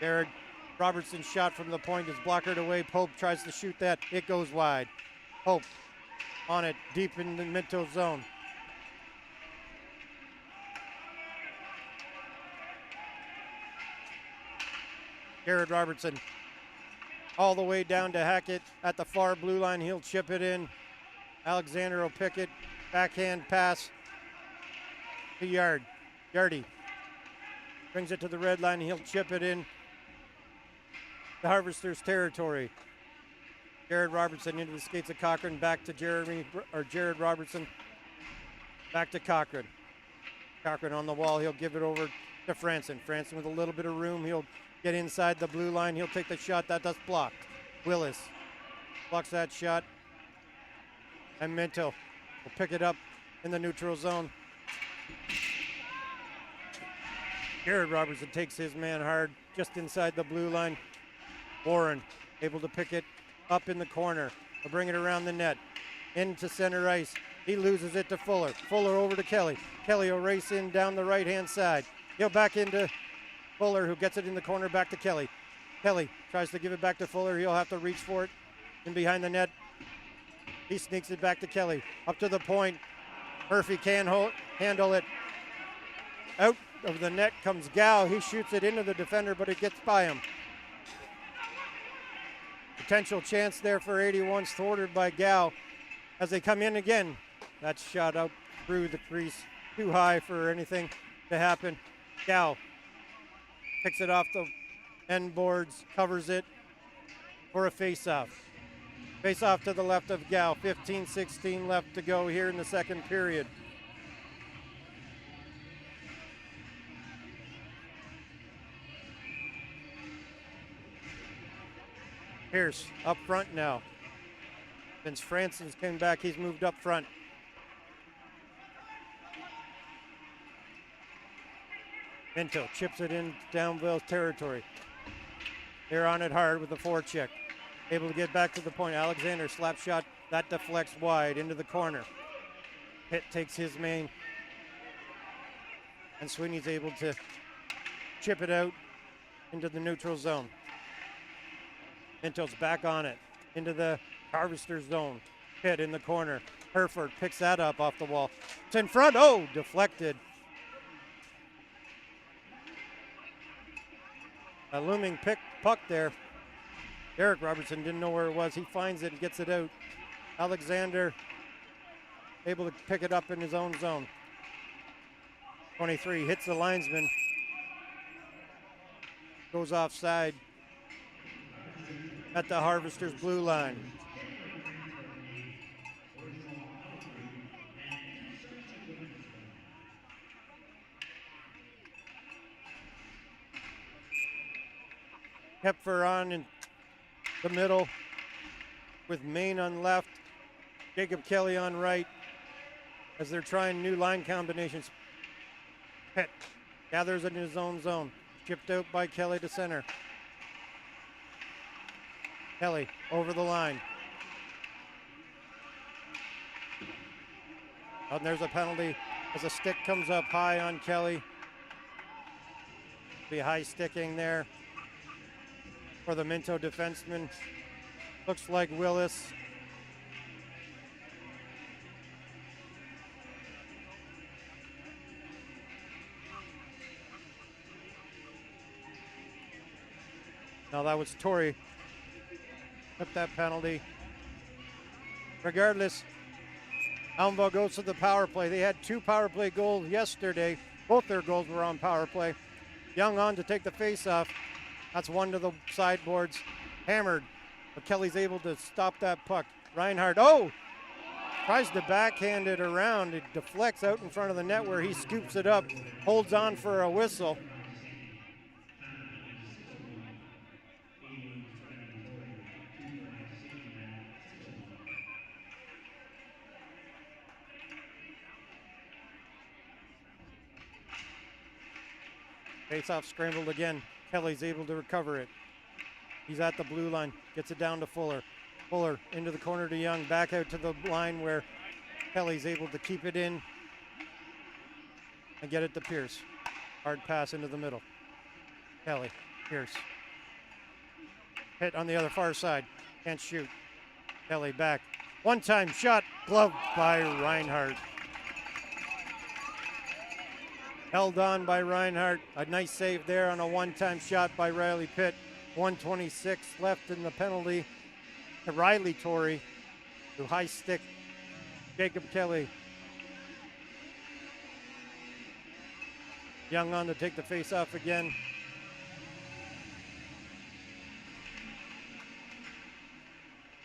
Jared Robertson's shot from the point is blockered away. Pope tries to shoot that. It goes wide. Pope on it, deep in the Minto zone. Jared Robertson all the way down to Hackett at the far blue line. He'll chip it in. Alexander will pick it. Backhand pass to Yardy brings it to the red line. He'll chip it in the Harvesters' territory. Jared Robertson into the skates of Cochran. Back to Jared Robertson. Back to Cochran. Cochran on the wall. He'll give it over to Franson. Franson with a little bit of room. He'll get inside the blue line. He'll take the shot. That's blocked. Willis blocks that shot. And Minto will pick it up in the neutral zone. Jared Robertson takes his man hard just inside the blue line. Warren able to pick it up in the corner. He'll bring it around the net. Into center ice. He loses it to Fuller. Fuller over to Kelly. Kelly will race in down the right-hand side. He'll back into Fuller, who gets it in the corner, back to Kelly. Kelly tries to give it back to Fuller. He'll have to reach for it in behind the net. He sneaks it back to Kelly. Up to the point. Murphy can handle it. Out of the net comes Gow. He shoots it into the defender, but it gets by him. Potential chance there for 81's thwarted by Gow as they come in again. That shot out through the crease. Too high for anything to happen. Gow picks it off the end boards, covers it for a face-off. Face-off to the left of Gow. 15-16 left to go here in the second period. Pierce up front now. Since Franson's came back, he's moved up front. Minto chips it in Downville territory. They're on it hard with the forecheck. Able to get back to the point. Alexander slap shot. That deflects wide into the corner. Pitt takes his main. And Sweeney's able to chip it out into the neutral zone. Minto's back on it into the Harvester zone. Pitt in the corner. Herford picks that up off the wall. It's in front. Oh, deflected. A looming puck there. Derek Robertson didn't know where it was. He finds it and gets it out. Alexander able to pick it up in his own zone. 23 hits the linesman. Goes offside at the Harvesters' blue line. Hepfer on in the middle with Maine on left, Jacob Kelly on right as they're trying new line combinations. Pitt gathers in his own zone, chipped out by Kelly to center. Kelly over the line. Oh, and there's a penalty as a stick comes up high on Kelly. Be high sticking there for the Minto defenseman. Looks like Willis. Now that was Torrey. Took that penalty. Regardless, Elmville goes to the power play. They had 2 power play goals yesterday. Both their goals were on power play. Young on to take the face-off. That's one to the sideboards. Hammered, but Kelly's able to stop that puck. Reinhardt, tries to backhand it around. It deflects out in front of the net where he scoops it up, holds on for a whistle. Face-off scrambled again. Kelly's able to recover it. He's at the blue line, gets it down to Fuller. Fuller into the corner to Young, back out to the line where Kelly's able to keep it in. and get it to Pierce. Hard pass into the middle. Kelly, Pierce. Hit on the other far side. Can't shoot. Kelly back. One-time shot, gloved by Reinhardt. Held on by Reinhardt. A nice save there on a one-time shot by Riley Pitt. 1:26 left in the penalty. To Riley Torrey, to high stick. Jacob Kelly. Young on to take the face off again.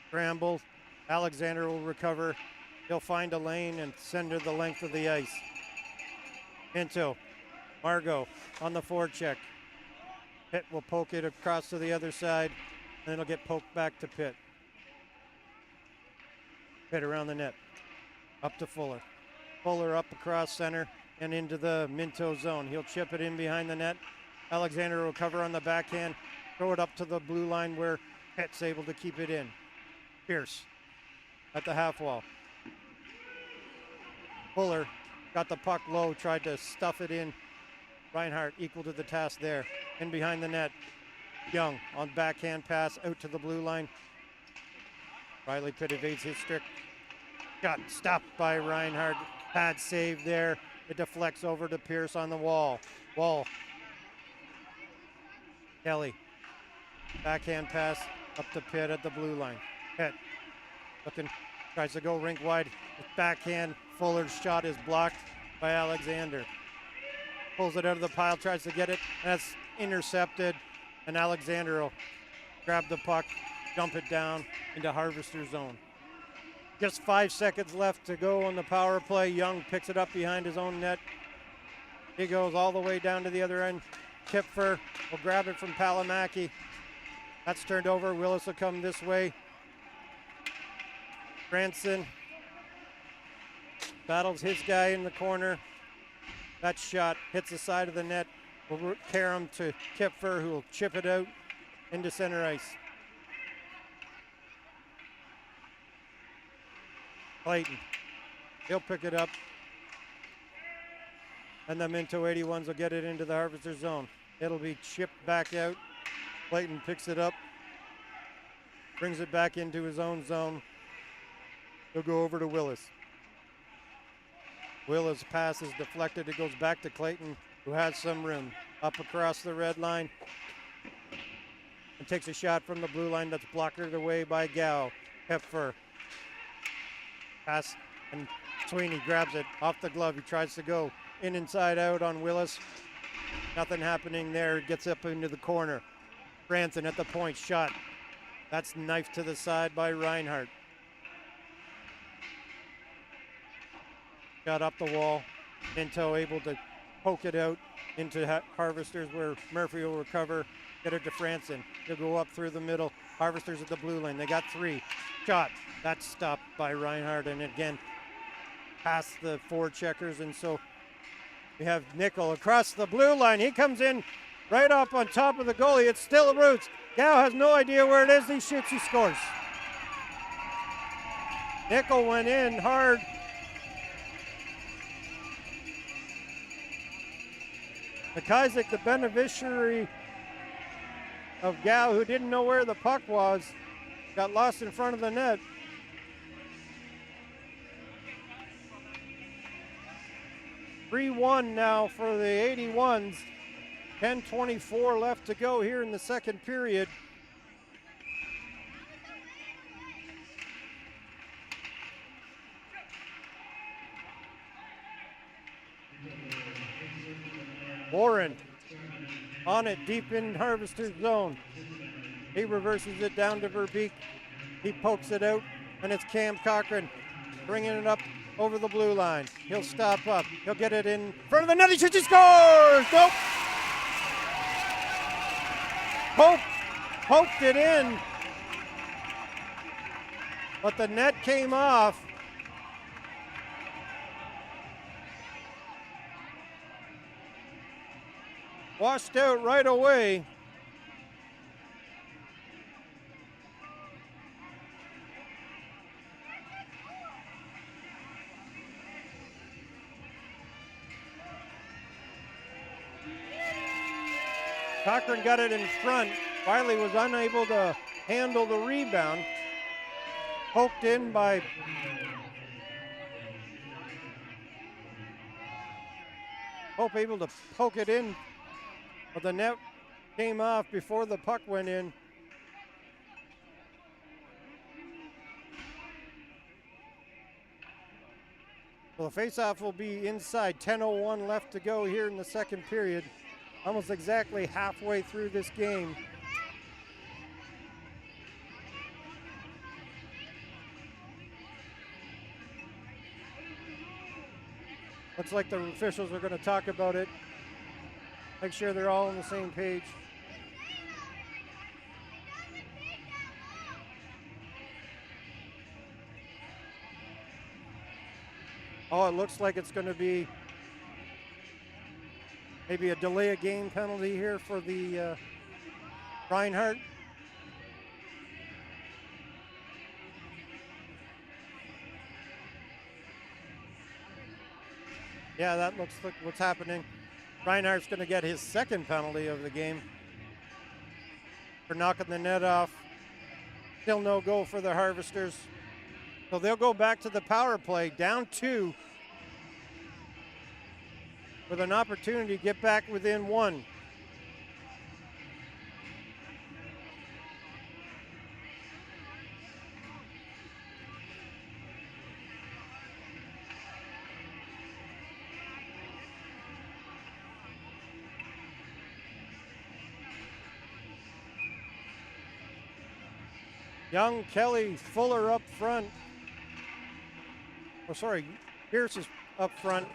Scramble. Alexander will recover. He'll find a lane and send her the length of the ice. Into Margot on the forecheck. Pitt will poke it across to the other side, and it'll get poked back to Pitt. Pitt around the net. Up to Fuller. Fuller up across center and into the Minto zone. He'll chip it in behind the net. Alexander will cover on the backhand. Throw it up to the blue line where Pitt's able to keep it in. Pierce at the half wall. Fuller got the puck low, tried to stuff it in. Reinhardt equal to the task there. In behind the net. Young on backhand pass out to the blue line. Riley Pitt evades his stick. Got stopped by Reinhardt. Pad save there. It deflects over to Pierce on the wall. Wall. Kelly. Backhand pass up to Pitt at the blue line. Pitt looking, tries to go rink wide. With backhand, Fuller's shot is blocked by Alexander. Pulls it out of the pile, tries to get it. That's intercepted, and Alexander will grab the puck, dump it down into Harvester zone. Just 5 seconds left to go on the power play. Young picks it up behind his own net. He goes all the way down to the other end. Kipfer will grab it from Palamaki. That's turned over. Willis will come this way. Branson battles his guy in the corner. That shot hits the side of the net. Will carry him to Kipfer, who will chip it out into center ice. Clayton. He'll pick it up. And the Minto 81s will get it into the Harvester zone. It'll be chipped back out. Clayton picks it up. Brings it back into his own zone. He'll go over to Willis. Willis' pass is deflected. It goes back to Clayton, who has some room. Up across the red line. And takes a shot from the blue line that's blocked away by Gow. Hepfer. Pass, and Sweeney grabs it off the glove. He tries to go in inside out on Willis. Nothing happening there. Gets up into the corner. Branson at the point. Shot. That's knifed to the side by Reinhardt. Got up the wall. Minto able to poke it out into Harvesters where Murphy will recover. Get it to Franson. He'll go up through the middle. Harvesters at the blue line. They got 3. Shot. That's stopped by Reinhardt. And again, past the 4 checkers. And so we have Nickel across the blue line. He comes in right up on top of the goalie. It's still Roots. Gow has no idea where it is. He shoots. He scores. Nickel went in hard. McIsaac, the beneficiary of Gow, who didn't know where the puck was, got lost in front of the net. (3-1) now for the 81s. 10:24 left to go here in the second period. Warren on it deep in Harvester's zone. He reverses it down to Verbeek. He pokes it out, and it's Cam Cochran bringing it up over the blue line. He'll stop up. He'll get it in front of the net. He shoots. He scores! Nope. Poked it in, but the net came off. Washed out right away. Cochran got it in front. Wiley was unable to handle the rebound. Poked in by Pope, able to poke it in, but the net came off before the puck went in. Well, the faceoff will be inside. 10:01 left to go here in the second period. Almost exactly halfway through this game. Looks like the officials are going to talk about it. Make sure they're all on the same page. Oh, it looks like it's going to be maybe a delay of game penalty here for the Reinhardt. Yeah, that looks like what's happening. Reinhardt's going to get his second penalty of the game for knocking the net off. Still no goal for the Harvesters. So they'll go back to the power play, down 2, with an opportunity to get back within 1. Young, Kelly, Fuller up front. Oh, sorry, Pierce is up front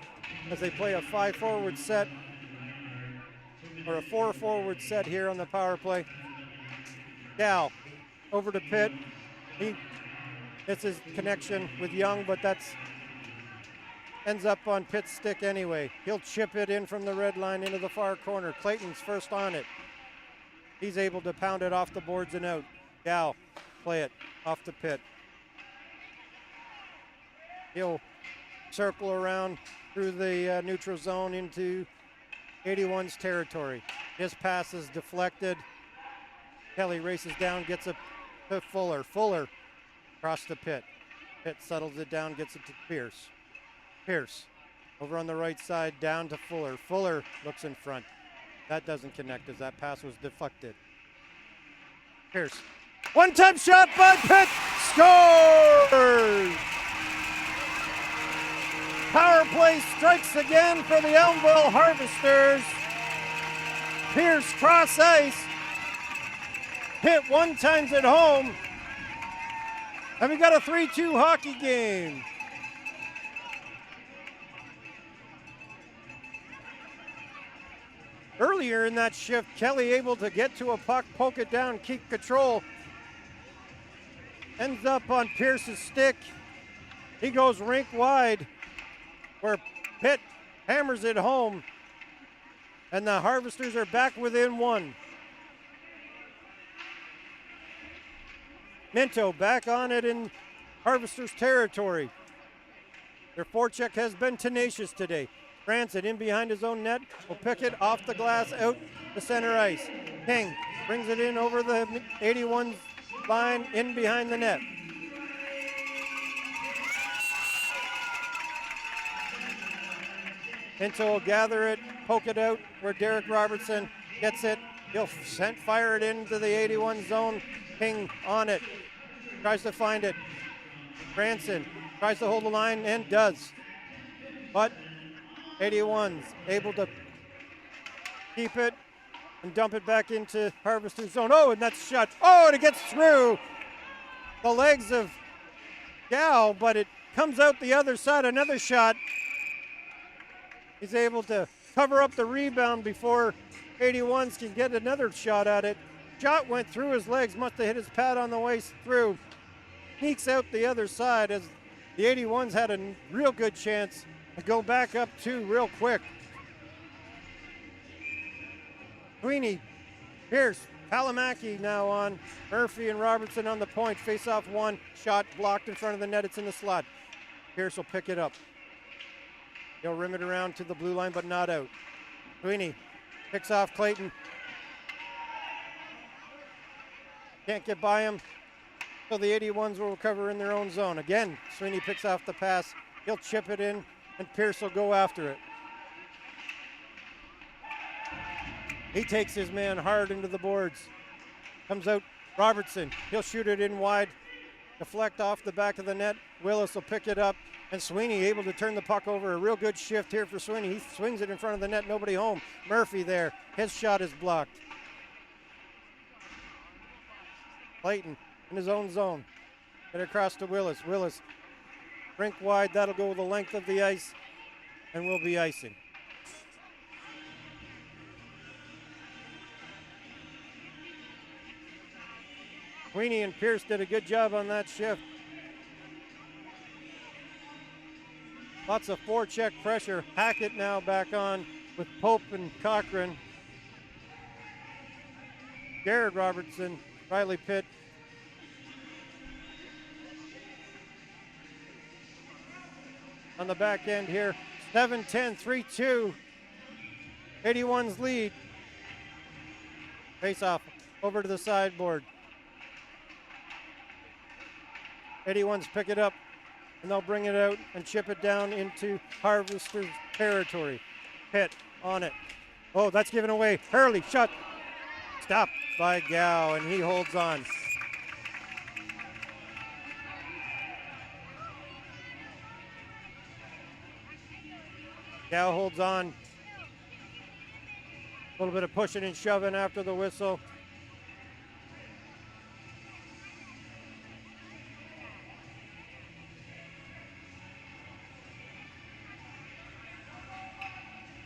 as they play a 5-forward set, or a 4-forward set here on the power play. Gal over to Pitt. He hits his connection with Young, but that's ends up on Pitt's stick anyway. He'll chip it in from the red line into the far corner. Clayton's first on it. He's able to pound it off the boards and out. Gal, play it off to Pitt. He'll circle around through the neutral zone into 81's territory. His pass is deflected. Kelly races down, gets it to Fuller. Fuller across to Pitt. Pitt settles it down, gets it to Pierce. Pierce over on the right side, down to Fuller. Fuller looks in front. That doesn't connect as that pass was deflected. Pierce. One-time shot by Pitt. Scores! Power play strikes again for the Elmville Harvesters. Pierce cross ice. Pitt one times at home. And we got a 3-2 hockey game. Earlier in that shift, Kelly able to get to a puck, poke it down, keep control. Ends up on Pierce's stick. He goes rink wide, where Pitt hammers it home, and the Harvesters are back within 1. Minto back on it in Harvesters territory. Their forecheck has been tenacious today. Branson in behind his own net will pick it off the glass out the center ice. King brings it in over the 81's line in behind the net. Minto will gather it, poke it out where Derek Robertson gets it. He'll fire it into the 81 zone. King on it. Tries to find it. Branson tries to hold the line and does. But 81's able to keep it and dump it back into Harvester's zone. Oh, and that's shot. Oh, and it gets through the legs of Gal, but it comes out the other side. Another shot. He's able to cover up the rebound before 81's can get another shot at it. Shot went through his legs, must have hit his pad on the way through. Sneaks out the other side as the 81's had a real good chance to go back up 2 real quick. Queenie, Pierce, Palamaki now on. Murphy and Robertson on the point. Face off 1, shot blocked in front of the net. It's in the slot. Pierce will pick it up. He'll rim it around to the blue line, but not out. Queenie picks off Clayton. Can't get by him. So the 81s will recover in their own zone. Again, Sweeney picks off the pass. He'll chip it in, and Pierce will go after it. He takes his man hard into the boards. Comes out Robertson. He'll shoot it in wide. Deflect off the back of the net. Willis will pick it up. And Sweeney able to turn the puck over. A real good shift here for Sweeney. He swings it in front of the net. Nobody home. Murphy there. His shot is blocked. Clayton in his own zone. Get across to Willis. Willis, rink wide. That'll go the length of the ice. And we'll be icing. Sweeney and Pierce did a good job on that shift. Lots of forecheck pressure. Hackett now back on with Pope and Cochran. Jared Robertson, Riley Pitt. On the back end here, 7-10, 3-2. 81's lead. Face off over to the sideboard. 81's pick it up, and they'll bring it out and chip it down into Harvester's territory. Pitt on it. Oh, that's given away. Hurley, shot. Stopped by Gow, and he holds on. Gow holds on. A little bit of pushing and shoving after the whistle.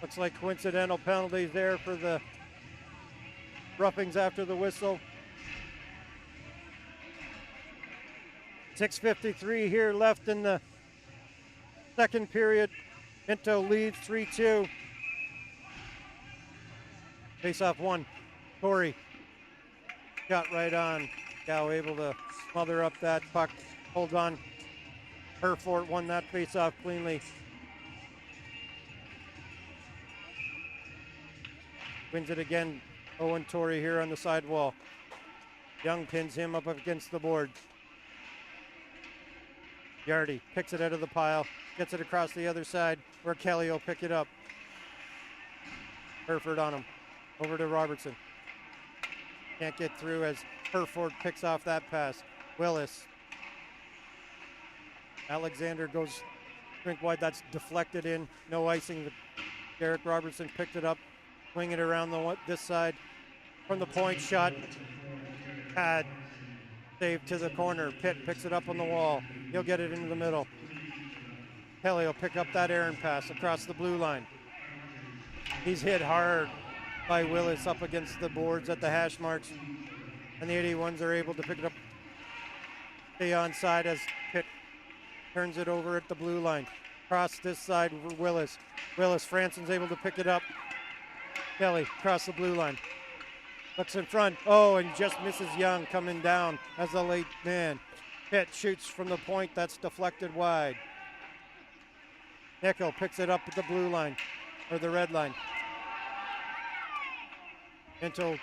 Looks like coincidental penalties there for the roughings after the whistle. 6:53 here left in the second period. Minto leads 3-2. Face off one. Torrey. Shot right on. Gow able to smother up that puck. Hold on. Herford won that face off cleanly. Wins it again. Owen Torrey here on the side wall. Young pins him up against the board. Yardy picks it out of the pile. Gets it across the other side where Kelly will pick it up. Herford on him. Over to Robertson. Can't get through as Herford picks off that pass. Willis. Alexander goes drink wide. That's deflected in. No icing. Derek Robertson picked it up. Wing it around this side from the point. Shot. Pad. Save to the corner. Pitt picks it up on the wall. He'll get it into the middle. Kelly will pick up that errant pass across the blue line. He's hit hard by Willis up against the boards at the hash marks. And the 81s are able to pick it up. Stay onside as Pitt turns it over at the blue line. Across this side, Willis. Franson's able to pick it up. Kelly across the blue line. Looks in front. Oh, and just misses Young coming down as a late man. Pitt shoots from the point. That's deflected wide. Nickel picks it up at the blue line, or the red line. Minto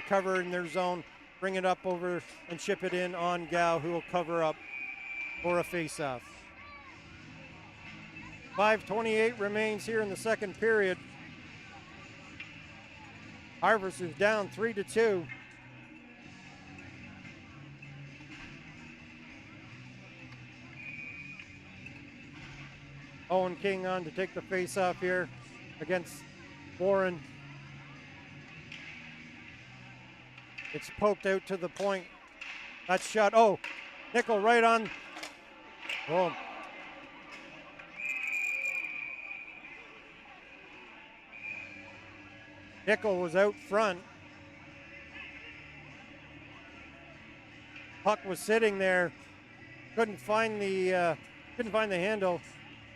cover in their zone, bring it up over and chip it in on Gow, who will cover up for a faceoff. 5:28 remains here in the second period. Harvester's down 3-2. Owen King on to take the face-off here against Warren. It's poked out to the point. That shot, oh, Nickel right on. Oh. Nickel was out front. Puck was sitting there. Couldn't find the handle.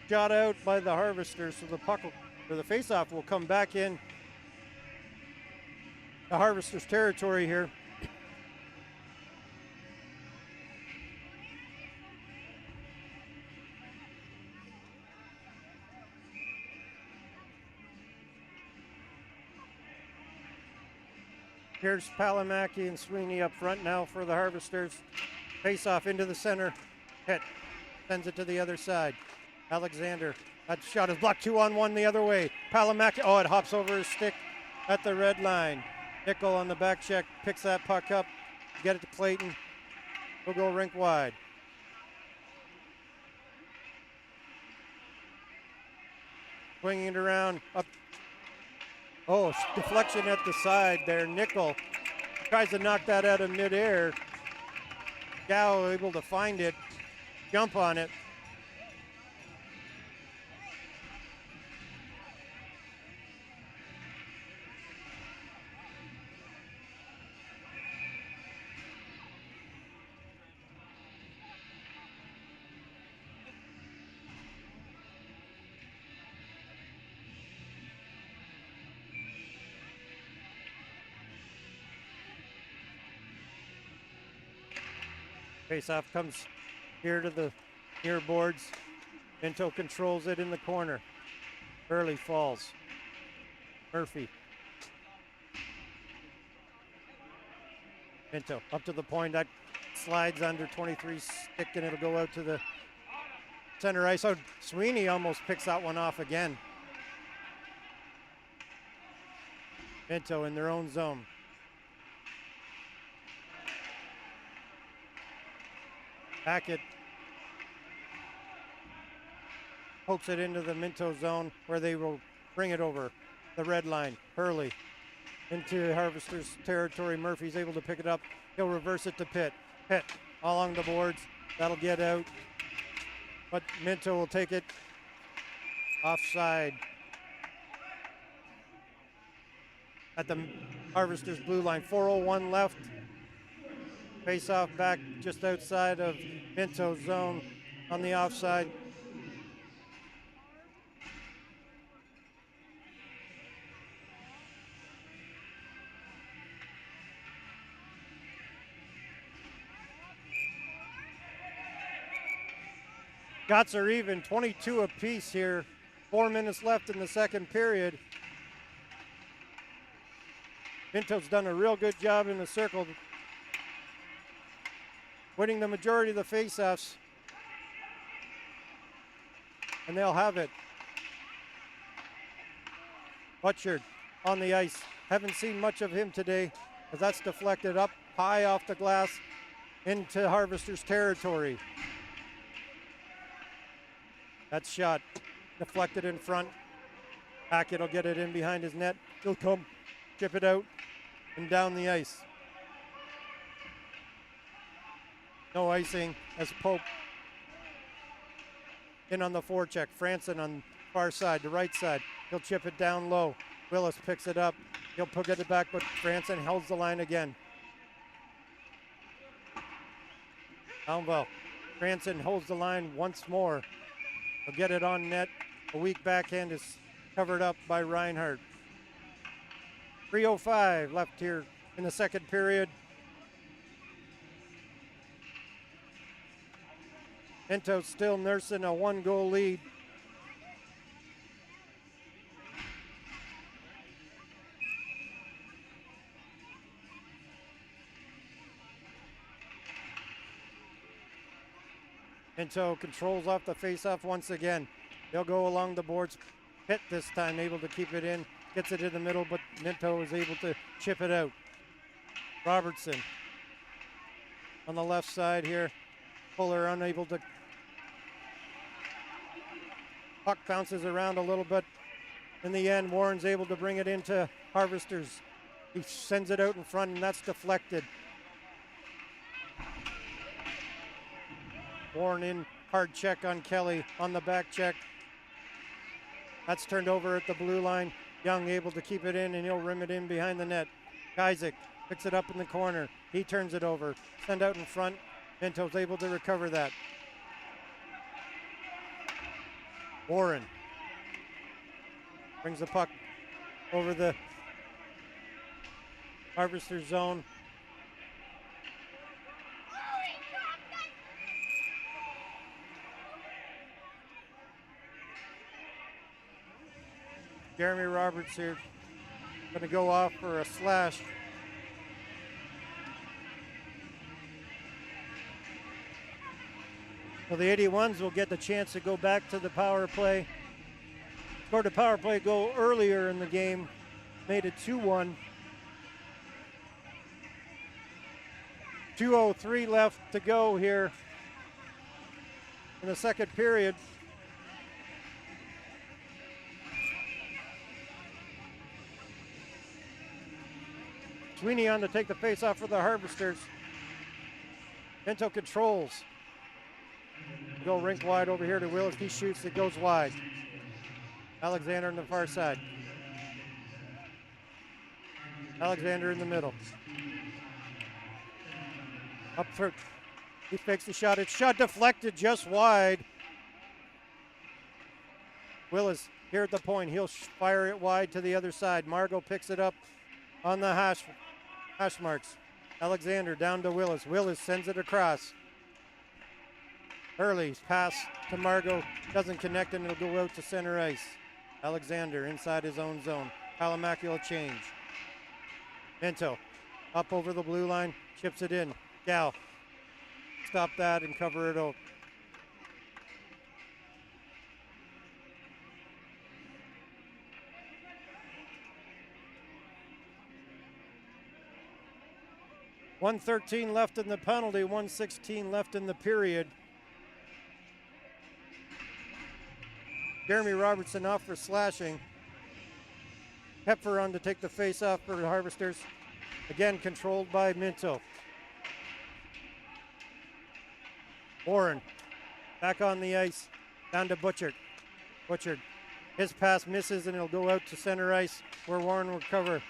Shot out by the Harvesters, so the puck or the faceoff will come back in the Harvesters' territory here. Here's Palamaki and Sweeney up front now for the Harvesters. Face off into the center. Hit. Sends it to the other side. Alexander. That shot is blocked. 2-on-1 the other way. Palamaki. Oh, it hops over his stick at the red line. Nickel on the back check. Picks that puck up. Get it to Clayton. He'll go rink wide. Swinging it around. Up. Oh, deflection at the side there. Nickel tries to knock that out of midair. Gao able to find it, jump on it. Face-off comes here to the near boards. Minto controls it in the corner. Early falls. Murphy. Minto up to the point. That slides under 23 stick and it'll go out to the center ice. Oh, Sweeney almost picks that one off again. Minto in their own zone. Hackett pokes it into the Minto zone where they will bring it over the red line. Hurley into Harvester's territory. Murphy's able to pick it up. He'll reverse it to Pitt. Pitt along the boards. That'll get out. But Minto will take it offside at the Harvester's blue line. 4:01 left. Face off back just outside of Minto's zone on the offside. Shots are even, 22 apiece here. 4 minutes left in the second period. Minto's done a real good job in the circle, winning the majority of the faceoffs, and they'll have it. Butchard on the ice. Haven't seen much of him today, as that's deflected up high off the glass into Harvester's territory. That shot deflected in front. Hackett will get it in behind his net. He'll come, chip it out, and down the ice. No icing as Pope in on the forecheck. Franson on far side, the right side. He'll chip it down low. Willis picks it up. He'll get it back, but Franson holds the line again. Almval. Franson holds the line once more. He'll get it on net. A weak backhand is covered up by Reinhardt. 3:05 left here in the second period. Minto still nursing a 1-goal lead. Minto controls off the faceoff once again. They'll go along the boards. Pitt this time able to keep it in. Gets it in the middle, but Minto is able to chip it out. Robertson on the left side here. Fuller unable to. Puck bounces around a little bit. In the end, Warren's able to bring it into Harvesters. He sends it out in front, and that's deflected. Warren in, hard check on Kelly on the back check. That's turned over at the blue line. Young able to keep it in, and he'll rim it in behind the net. Isaac picks it up in the corner. He turns it over. Send out in front. Minto's able to recover that. Warren brings the puck over the Harvester zone. Jeremy Roberts here going to go off for a slash. So the 81s will get the chance to go back to the power play. Scored a power play goal earlier in the game, made it 2-1. 2:03 left to go here in the second period. Sweeney on to take the face off for the Harvesters. Pinto controls. Go rink wide over here to Willis. He shoots, it goes wide. Alexander on the far side. Alexander in the middle. Up through. He fakes the shot. It's shot deflected just wide. Willis here at the point. He'll fire it wide to the other side. Margot picks it up on the hash marks. Alexander down to Willis. Willis sends it across. Hurley's pass to Margot doesn't connect and it'll go out to center ice. Alexander inside his own zone. Kalamaki will change. Pinto up over the blue line, chips it in. Gal, stop that and cover it out. .113 left in the penalty, 1:16 left in the period. Jeremy Robertson off for slashing. Hepfer on to take the face off for the Harvesters. Again controlled by Minto. Warren back on the ice, down to Butchert. Butchert, his pass misses and it'll go out to center ice where Warren will cover.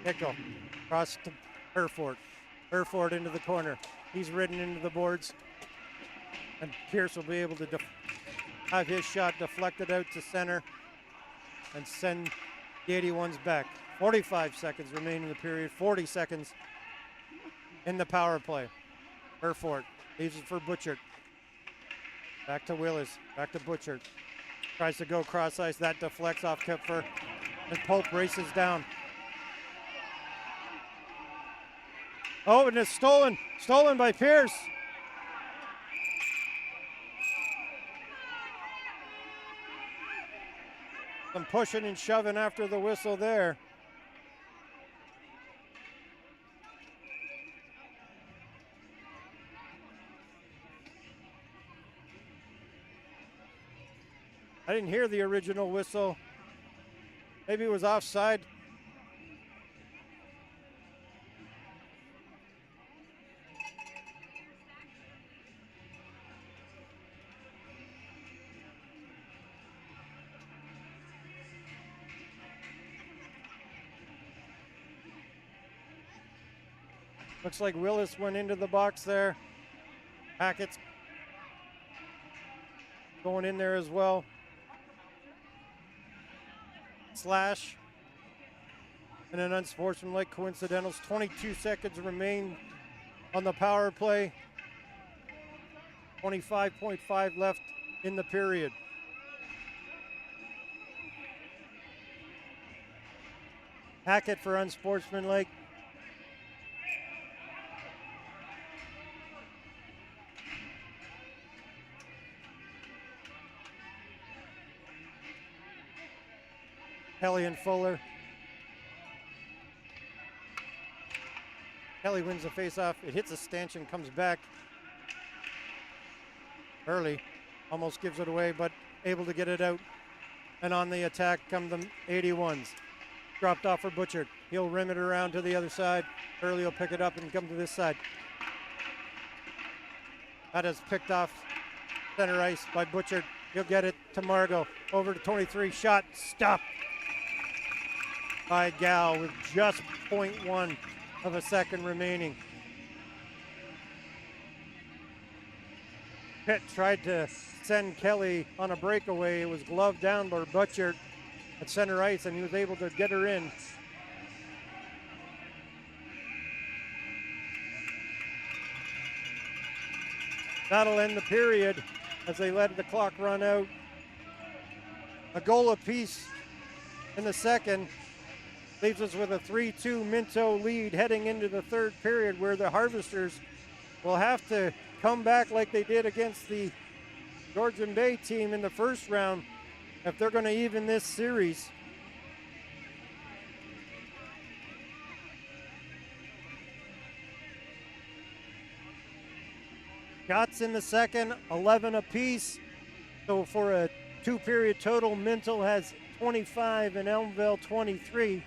Pickle, cross to Herford. Herford into the corner. He's ridden into the boards. And Pierce will be able to have his shot deflected out to center and send the 81s back. 45 seconds remain in the period, 40 seconds in the power play. Herford leaves it for Butchert. Back to Willis, back to Butchert. Tries to go cross ice, that deflects off Kepfer, and Pope races down. Oh, and it's stolen by Pierce. Some pushing and shoving after the whistle there. I didn't hear the original whistle. Maybe it was offside. Looks like Willis went into the box there. Hackett's going in there as well. Slash. And an unsportsmanlike coincidentals. 22 seconds remain on the power play. 25.5 left in the period. Hackett for unsportsmanlike. Kelly and Fuller. Kelly wins the face-off. It hits a stanchion, comes back. Early almost gives it away, but able to get it out. And on the attack come the 81s. Dropped off for Butchert. He'll rim it around to the other side. Early will pick it up and come to this side. That is picked off center ice by Butchert. He'll get it to Margot. Over to 23. Shot stopped by Gal with just 0.1 of a second remaining. Pitt tried to send Kelly on a breakaway. It was gloved down by Butchert at center ice, and he was able to get her in. That'll end the period as they let the clock run out. A goal apiece in the second leaves us with a 3-2 Minto lead heading into the third period, where the Harvesters will have to come back like they did against the Georgian Bay team in the first round if they're going to even this series. Shots in the second, 11 apiece. So for a two-period total, Mintle has 25 and Elmville 23.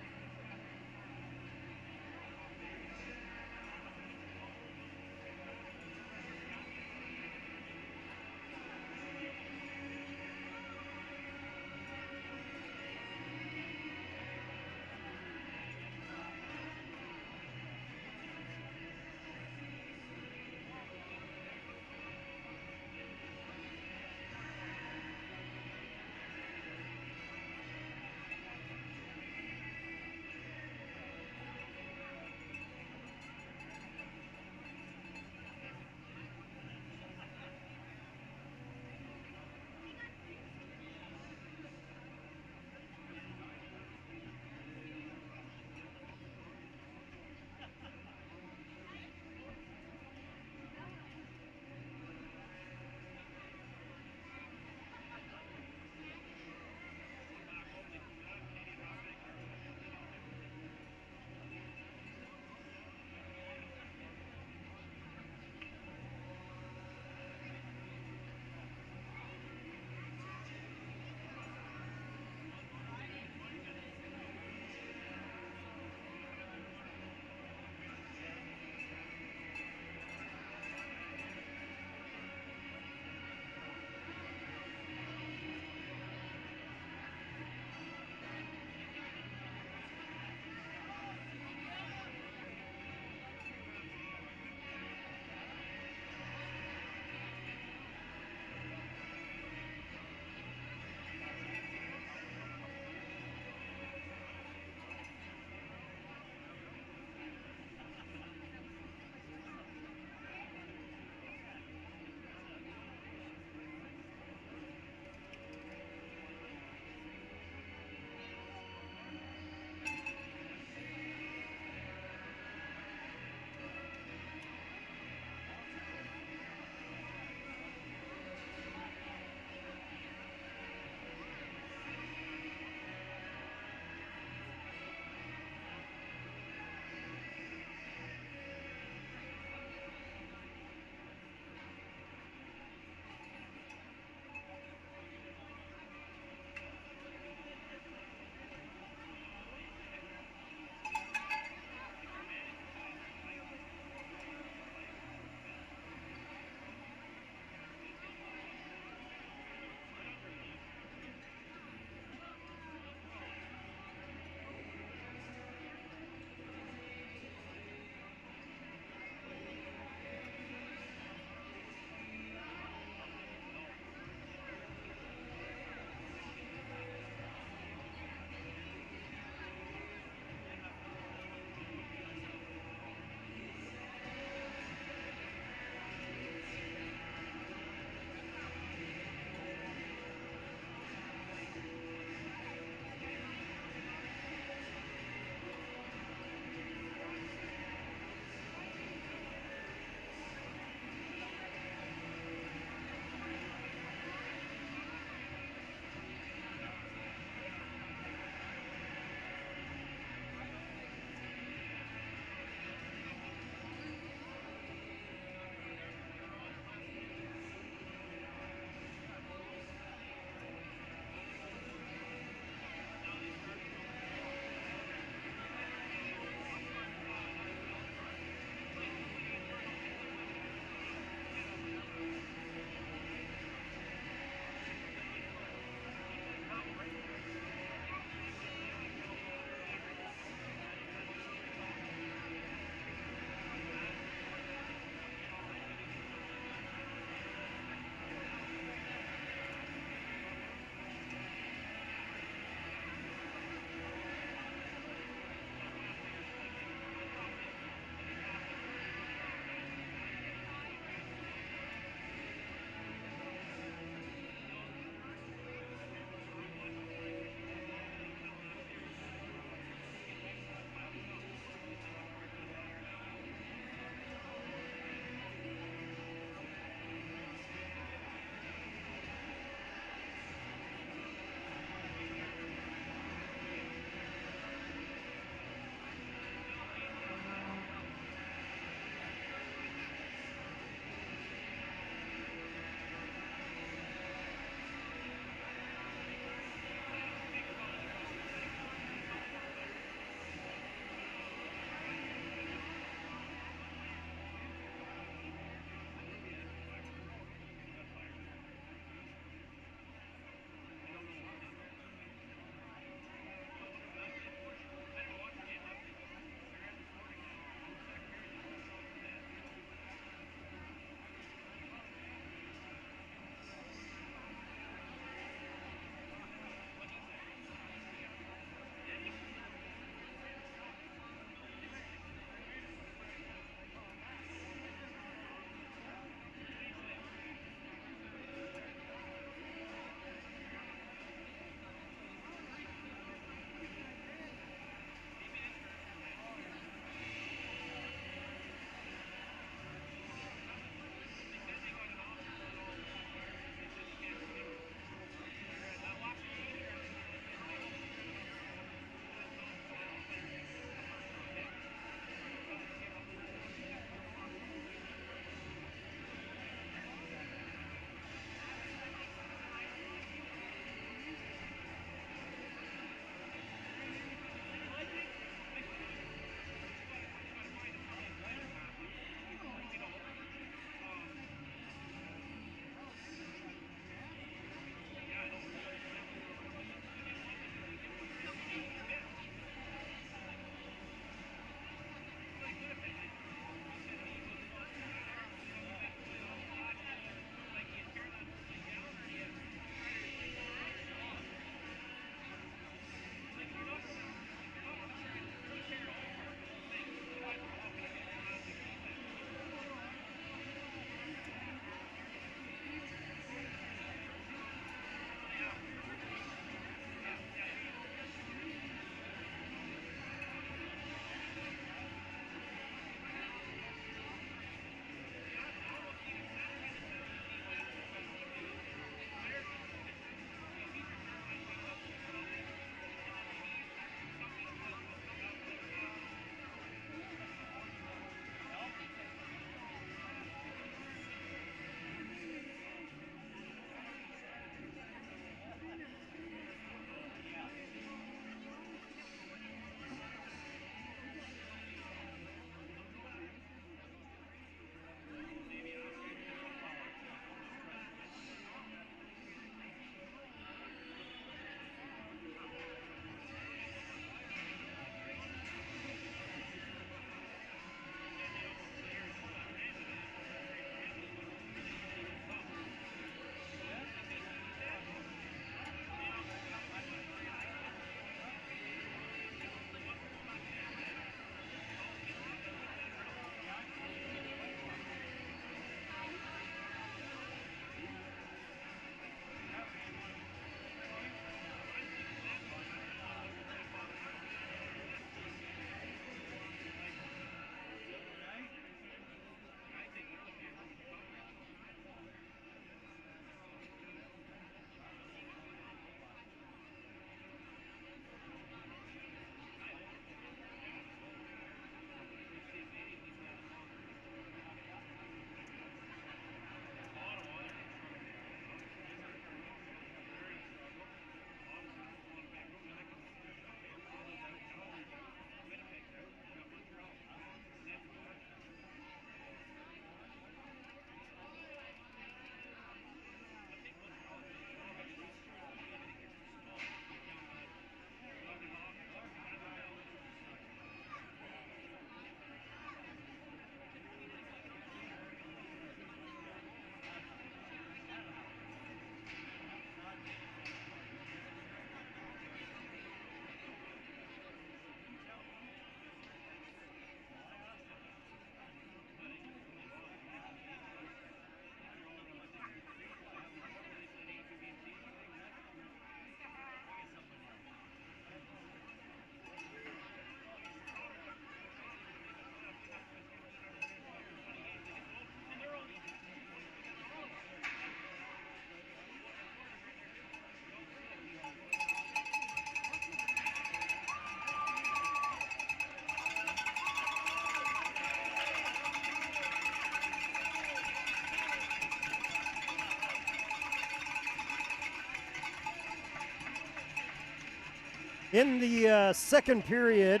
In the second period,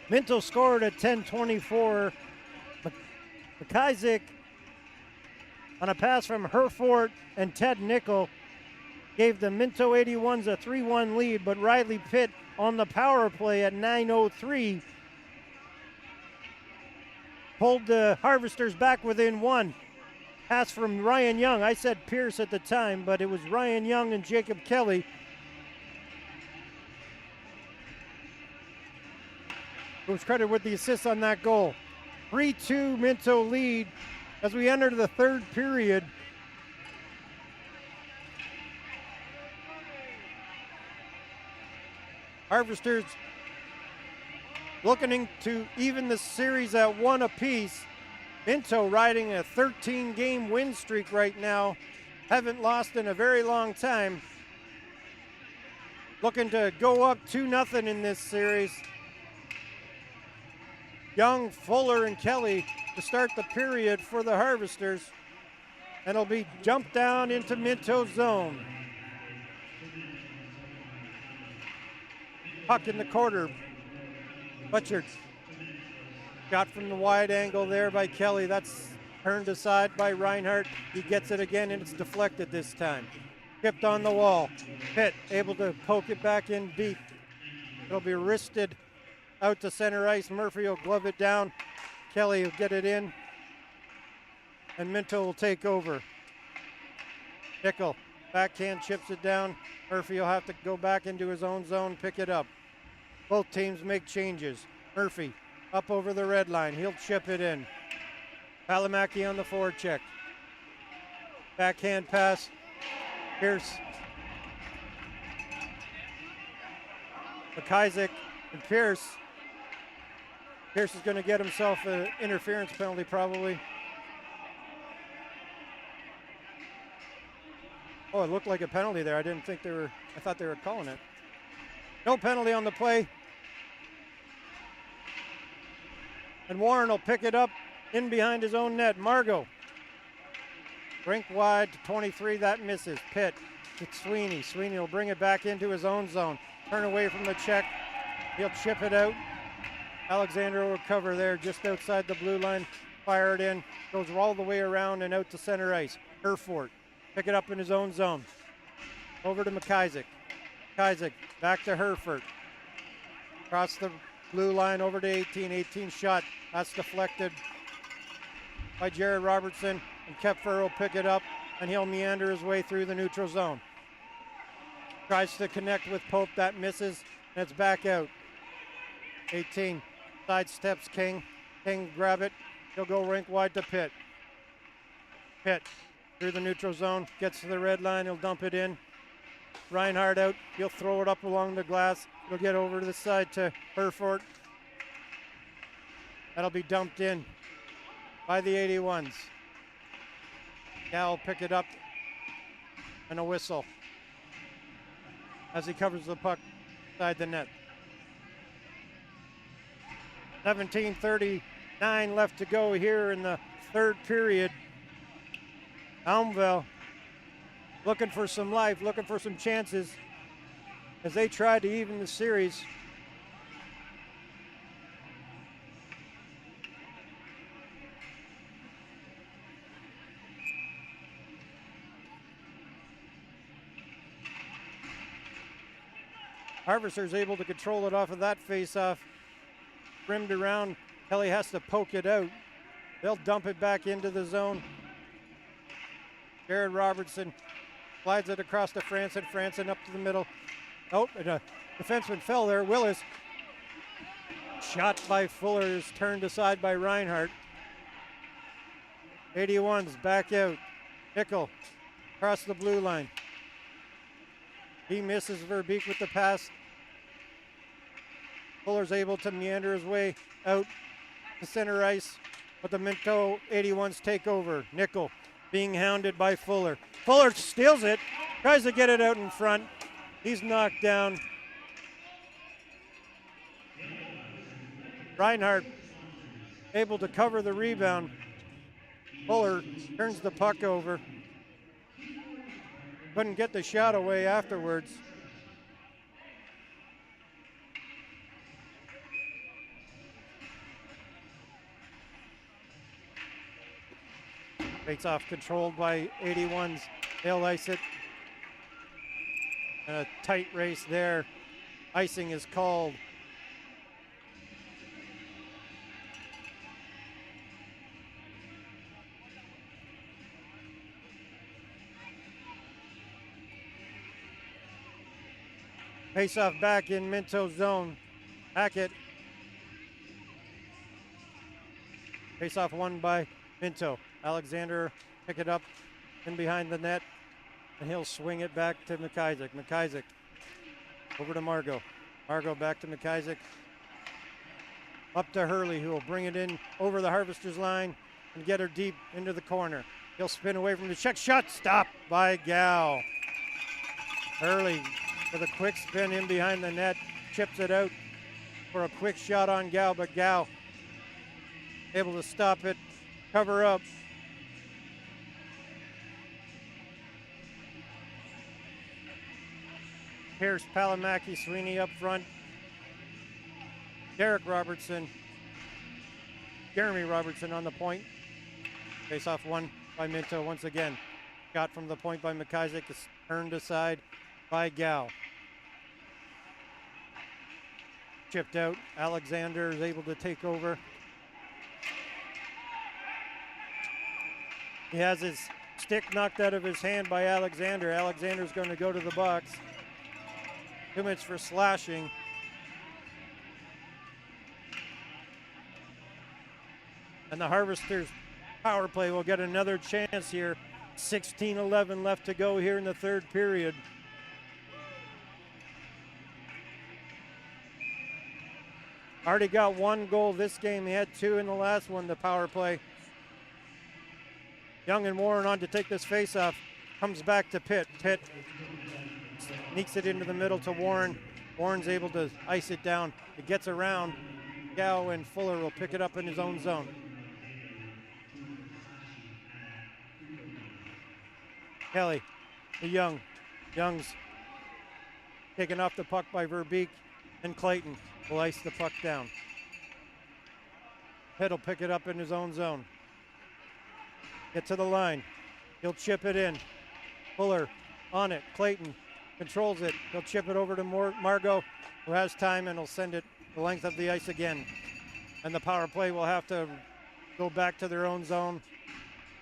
Minto scored at 10:24. McIsaac, on a pass from Herford and Ted Nickel, gave the Minto 81s a 3-1 lead, but Riley Pitt on the power play at 9:03 pulled the Harvesters back within one. Pass from Ryan Young. I said Pierce at the time, but it was Ryan Young and Jacob Kelly. Who was credited with the assist on that goal. 3-2 Minto lead as we enter the third period. Harvesters looking to even the series at 1 apiece. Minto riding a 13-game win streak right now. Haven't lost in a very long time. Looking to go up 2-0 in this series. Young, Fuller, and Kelly to start the period for the Harvesters. And it'll be jumped down into Minto's zone. Puck in the quarter. Butchert. Shot from the wide angle there by Kelly. That's turned aside by Reinhardt. He gets it again and it's deflected this time. Tipped on the wall. Pitt able to poke it back in deep. It'll be wristed out to center ice. Murphy will glove it down. Kelly will get it in. And Minto will take over. Nickel, backhand chips it down. Murphy will have to go back into his own zone, pick it up. Both teams make changes. Murphy up over the red line. He'll chip it in. Palamaki on the forecheck. Backhand pass. Pierce. McIsaac and Pierce. Pierce is going to get himself an interference penalty probably. Oh, it looked like a penalty there. I thought they were calling it. No penalty on the play. And Warren will pick it up in behind his own net. Margot. Rink wide to 23, that misses. Pitt to Sweeney. Sweeney will bring it back into his own zone. Turn away from the check. He'll chip it out. Alexander will recover there just outside the blue line. Fire it in. Goes all the way around and out to center ice. Herford. Pick it up in his own zone. Over to McIsaac. McIsaac back to Herford. Across the blue line over to 18. 18 shot. That's deflected by Jared Robertson. And Kepfer will pick it up and he'll meander his way through the neutral zone. Tries to connect with Pope. That misses. And it's back out. 18. Sidesteps King. King grab it. He'll go rink wide to Pitt. Pitt through the neutral zone. Gets to the red line. He'll dump it in. Reinhardt out. He'll throw it up along the glass. He'll get over to the side to Herford. That'll be dumped in by the 81s. Gal will pick it up and a whistle as he covers the puck inside the net. 17:39 left to go here in the third period. Almville looking for some life, looking for some chances as they try to even the series. Harvester's able to control it off of that face-off. Rimmed around. Kelly has to poke it out. They'll dump it back into the zone. Jared Robertson slides it across to Franson. Franson up to the middle. Oh, and a defenseman fell there. Willis. Shot by Fuller is turned aside by Reinhardt. 81's back out. Nickel across the blue line. He misses Verbeek with the pass. Fuller's able to meander his way out to center ice, but the Minto 81s take over. Nickel being hounded by Fuller. Fuller steals it, tries to get it out in front. He's knocked down. Reinhardt able to cover the rebound. Fuller turns the puck over. Couldn't get the shot away afterwards. Face off controlled by 81s. They'll ice it. And a tight race there. Icing is called. Face off back in Minto zone. Hackett. Face off won by Minto. Alexander pick it up in behind the net, and he'll swing it back to McIsaac. McIsaac over to Margot. Margot back to McIsaac. Up to Hurley, who will bring it in over the Harvesters line and get her deep into the corner. He'll spin away from the check shot. Stopped by Gal. Hurley with a quick spin in behind the net, chips it out for a quick shot on Gal, but Gal able to stop it, cover up. Pierce, Palamaki, Sweeney up front. Derek Robertson, Jeremy Robertson on the point. Face off won by Minto once again. Shot from the point by McIsaac is turned aside by Gal. Chipped out. Alexander is able to take over. He has his stick knocked out of his hand by Alexander. Alexander's going to go to the box. 2 minutes for slashing. And the Harvesters power play will get another chance here. 16-11 left to go here in the third period. Already got 1 goal this game. He had 2 in the last one, the power play. Young and Warren on to take this face-off. Comes back to Pitt. Pitt sneaks it into the middle to Warren. Warren's able to ice it down. It gets around. Gow and Fuller will pick it up in his own zone. Kelly to Young. Young's taken off the puck by Verbeek, and Clayton will ice the puck down. Pitt will pick it up in his own zone. Get to the line. He'll chip it in. Fuller on it. Clayton controls it. He'll chip it over to Margot, who has time, and will send it the length of the ice again. And the power play will have to go back to their own zone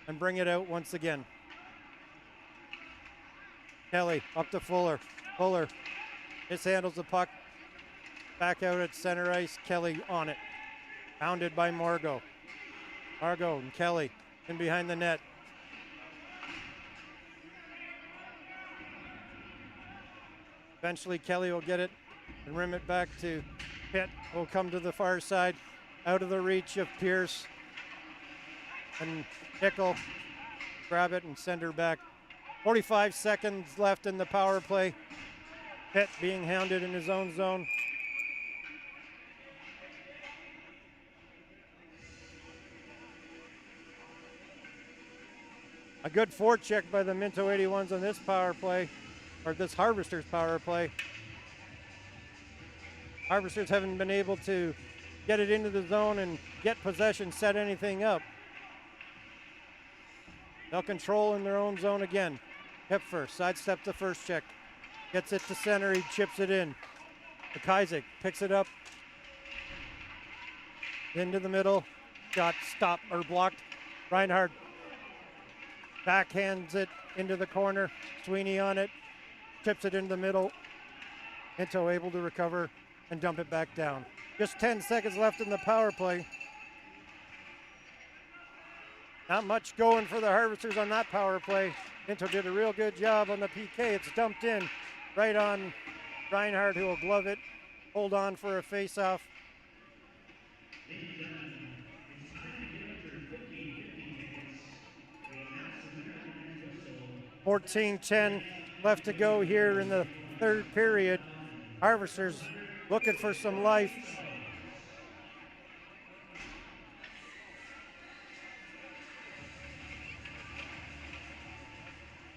and bring it out once again. Kelly up to Fuller. Fuller mishandles the puck. Back out at center ice. Kelly on it. Pounded by Margot. Margot and Kelly in behind the net. Eventually Kelly will get it and rim it back to Pitt. Will come to the far side, out of the reach of Pierce. And Nickel grab it and send her back. 45 seconds left in the power play. Pitt being hounded in his own zone. A good forecheck by the Minto 81s on this power play, or this Harvesters power play. Harvesters haven't been able to get it into the zone and get possession, set anything up. They'll control in their own zone again. Hipfer sidestep the first check. Gets it to center, he chips it in. McIsaac picks it up. Into the middle. Got stopped or blocked. Reinhardt backhands it into the corner. Sweeney on it. Chips it into the middle. Minto able to recover and dump it back down. Just 10 seconds left in the power play. Not much going for the Harvesters on that power play. Minto did a real good job on the PK. It's dumped in right on Reinhardt, who will glove it, hold on for a face-off. $14-10 left to go here in the third period. Harvesters looking for some life.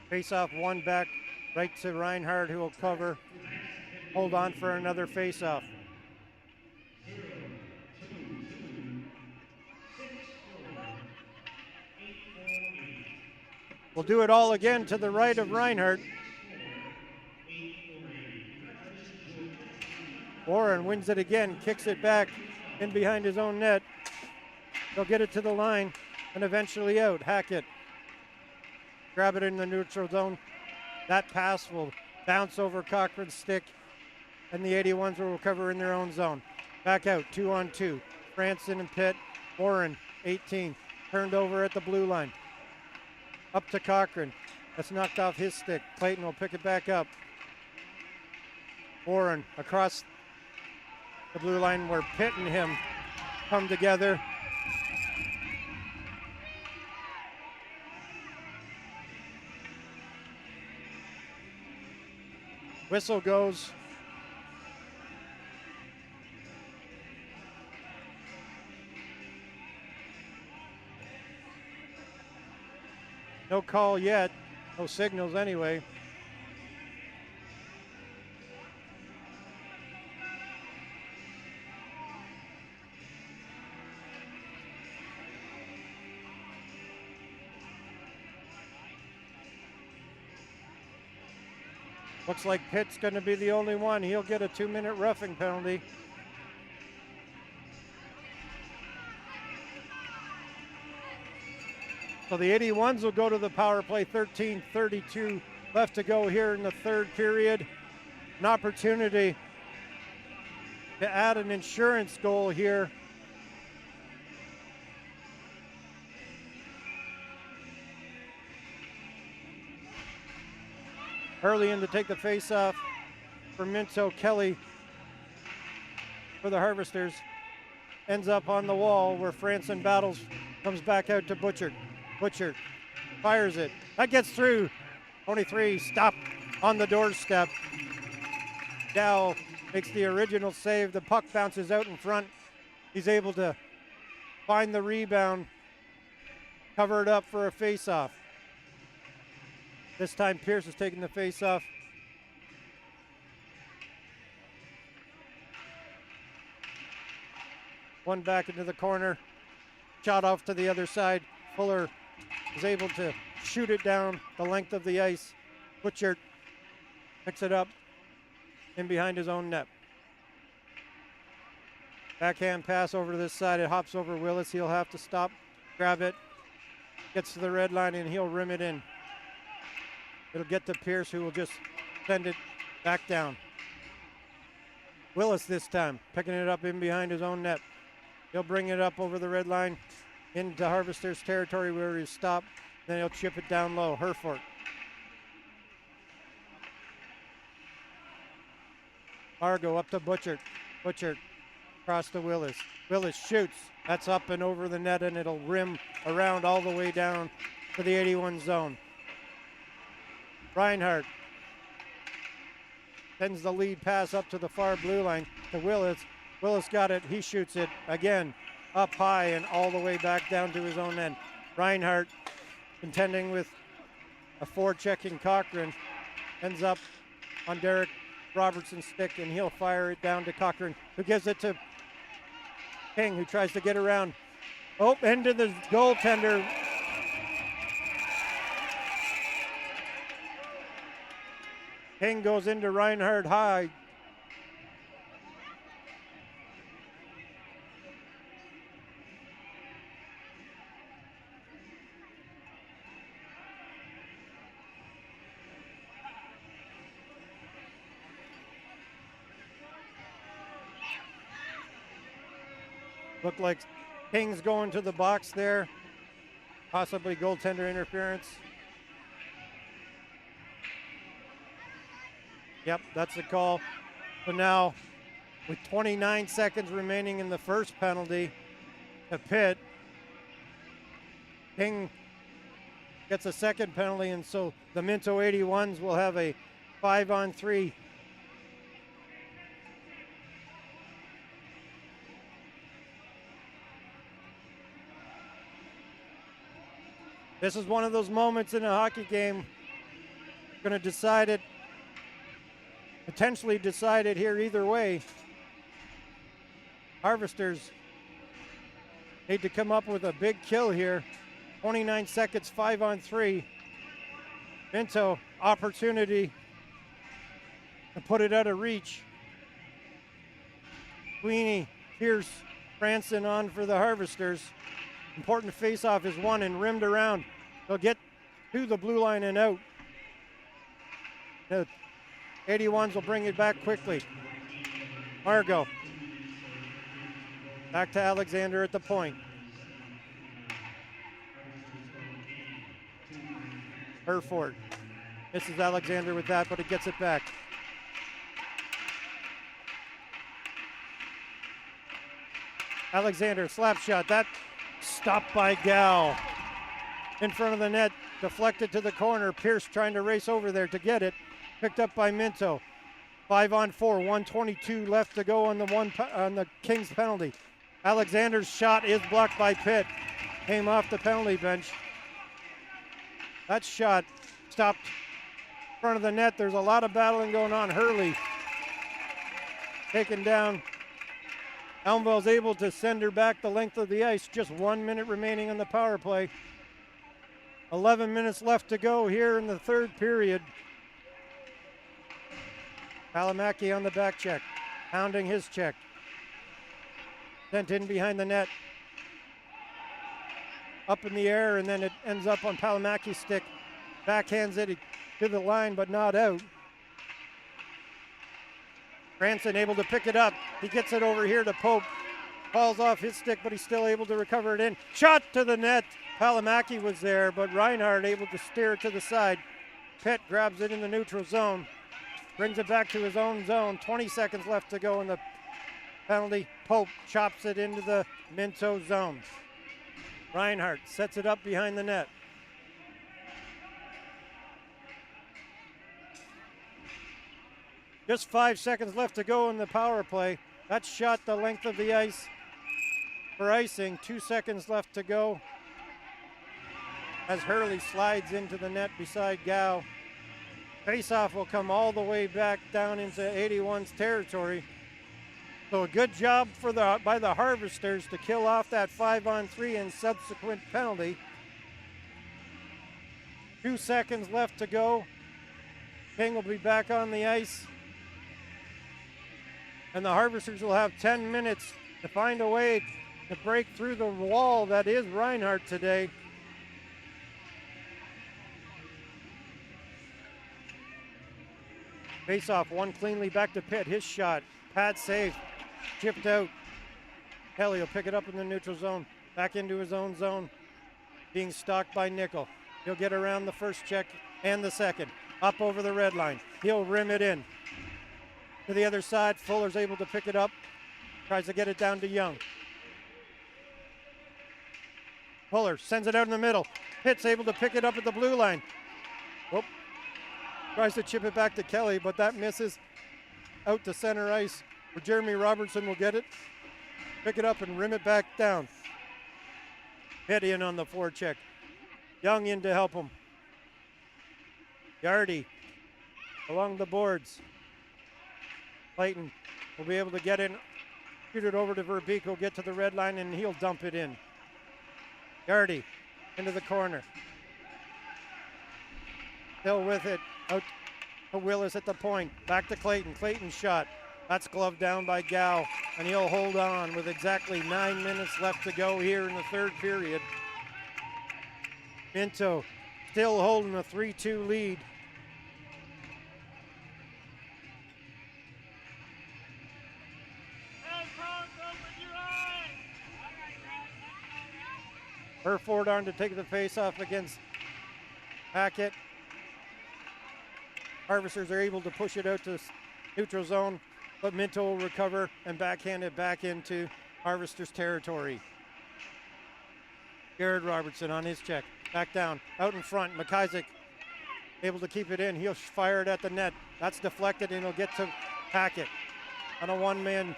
Face-off one back right to Reinhardt, who will cover. Hold on for another face-off. will do it all again to the right of Reinhardt. Warren wins it again, kicks it back in behind his own net. They'll get it to the line and eventually out. Hackett, grab it in the neutral zone. That pass will bounce over Cochran's stick, and the 81s will recover in their own zone. Back out, 2-on-2. Franson and Pitt. Warren, 18, turned over at the blue line. Up to Cochran. That's knocked off his stick. Clayton will pick it back up. Warren across the blue line where Pitt and him come together. Whistle goes. No call yet. No signals anyway. Looks like Pitt's going to be the only one. He'll get a 2-minute roughing penalty. So the 81s will go to the power play. 13:32 left to go here in the third period. An opportunity to add an insurance goal here. Early in to take the face-off for Minto. Kelly for the Harvesters. Ends up on the wall where Franson battles, comes back out to Butchert. Butchert fires it. That gets through. 23 stopped on the doorstep. Dow makes the original save. The puck bounces out in front. He's able to find the rebound, cover it up for a face-off. This time Pierce is taking the face-off. One back into the corner. Shot off to the other side. Fuller is able to shoot it down the length of the ice. Butchert picks it up in behind his own net. Backhand pass over to this side. It hops over Willis. He'll have to stop, grab it, gets to the red line, and he'll rim it in. It'll get to Pierce, who will just send it back down. Willis this time, picking it up in behind his own net. He'll bring it up over the red line into Harvester's territory where he's stopped. Then he'll chip it down low. Herford. Argo up to Butchert. Butchert across to Willis. Willis shoots. That's up and over the net, and it'll rim around all the way down to the 81 zone. Reinhardt sends the lead pass up to the far blue line to Willis. Willis got it. He shoots it again up high and all the way back down to his own end. Reinhardt contending with a forechecking Cochran. Ends up on Derek Robertson's stick, and he'll fire it down to Cochran, who gives it to King, who tries to get around. Oh, into the goaltender. King goes into Reinhardt high. Looked like King's going to the box there. Possibly goaltender interference. Yep, that's the call. So now, with 29 seconds remaining in the first penalty to Pitt, King gets a second penalty, and so the Minto 81s will have a 5-on-3. This is one of those moments in a hockey game going to decide it, potentially decide it here either way. Harvesters need to come up with a big kill here. 29 seconds, 5-on-3. Minto, opportunity to put it out of reach. Sweeney, Pierce, Franson on for the Harvesters. Important face-off is won and rimmed around. They'll get to the blue line and out. The 81s will bring it back quickly. Margot. Back to Alexander at the point. Herford. Misses Alexander with that, but it gets it back. Alexander, slap shot. That stopped by Gal. In front of the net, deflected to the corner. Pierce trying to race over there to get it. Picked up by Minto. 5-on-4, 1:22 left to go on the Kings penalty. Alexander's shot is blocked by Pitt. Came off the penalty bench. That shot stopped in front of the net. There's a lot of battling going on. Hurley taken down. Elmville's able to send her back the length of the ice. Just 1 minute remaining on the power play. 11 minutes left to go here in the third period. Palamaki on the back check, pounding his check. Sent in behind the net. Up in the air, and then it ends up on Palamaki's stick. Backhands it to the line, but not out. Branson able to pick it up. He gets it over here to Pope. Falls off his stick, but he's still able to recover it in. Shot to the net. Palamaki was there, but Reinhardt able to steer it to the side. Pitt grabs it in the neutral zone. Brings it back to his own zone. 20 seconds left to go in the penalty. Pope chops it into the Minto zone. Reinhardt sets it up behind the net. Just 5 seconds left to go in the power play. That shot the length of the ice for icing. 2 seconds left to go as Hurley slides into the net beside Gow. Faceoff will come all the way back down into 81's territory. So a good job by the Harvesters to kill off that 5-on-3 and subsequent penalty. 2 seconds left to go. King will be back on the ice. And the Harvesters will have 10 minutes to find a way to break through the wall that is Reinhardt today. Face-off, one cleanly back to Pitt. His shot, pad save, chipped out. Kelly will pick it up in the neutral zone, back into his own zone, being stalked by Nickel. He'll get around the first check and the second, up over the red line. He'll rim it in. To the other side, Fuller's able to pick it up, tries to get it down to Young. Fuller sends it out in the middle. Pitt's able to pick it up at the blue line. Whoop. Tries to chip it back to Kelly, but that misses out to center ice, where Jeremy Robertson will get it, pick it up and rim it back down. Pitt in on the forecheck. Young in to help him. Yardy along the boards. Clayton will be able to get in, shoot it over to Verbeek, will get to the red line, and he'll dump it in. Yardy into the corner. Still with it, out to Willis at the point. Back to Clayton. Clayton's shot. That's gloved down by Gow, and he'll hold on with exactly 9 minutes left to go here in the third period. Minto still holding a 3-2 lead. Herford on to take the face-off against Hackett. Harvesters are able to push it out to neutral zone, but Minto will recover and backhand it back into Harvesters territory. Garrett Robertson on his check. Back down, out in front. McIsaac able to keep it in. He'll fire it at the net. That's deflected and he'll get to Hackett. On a one-man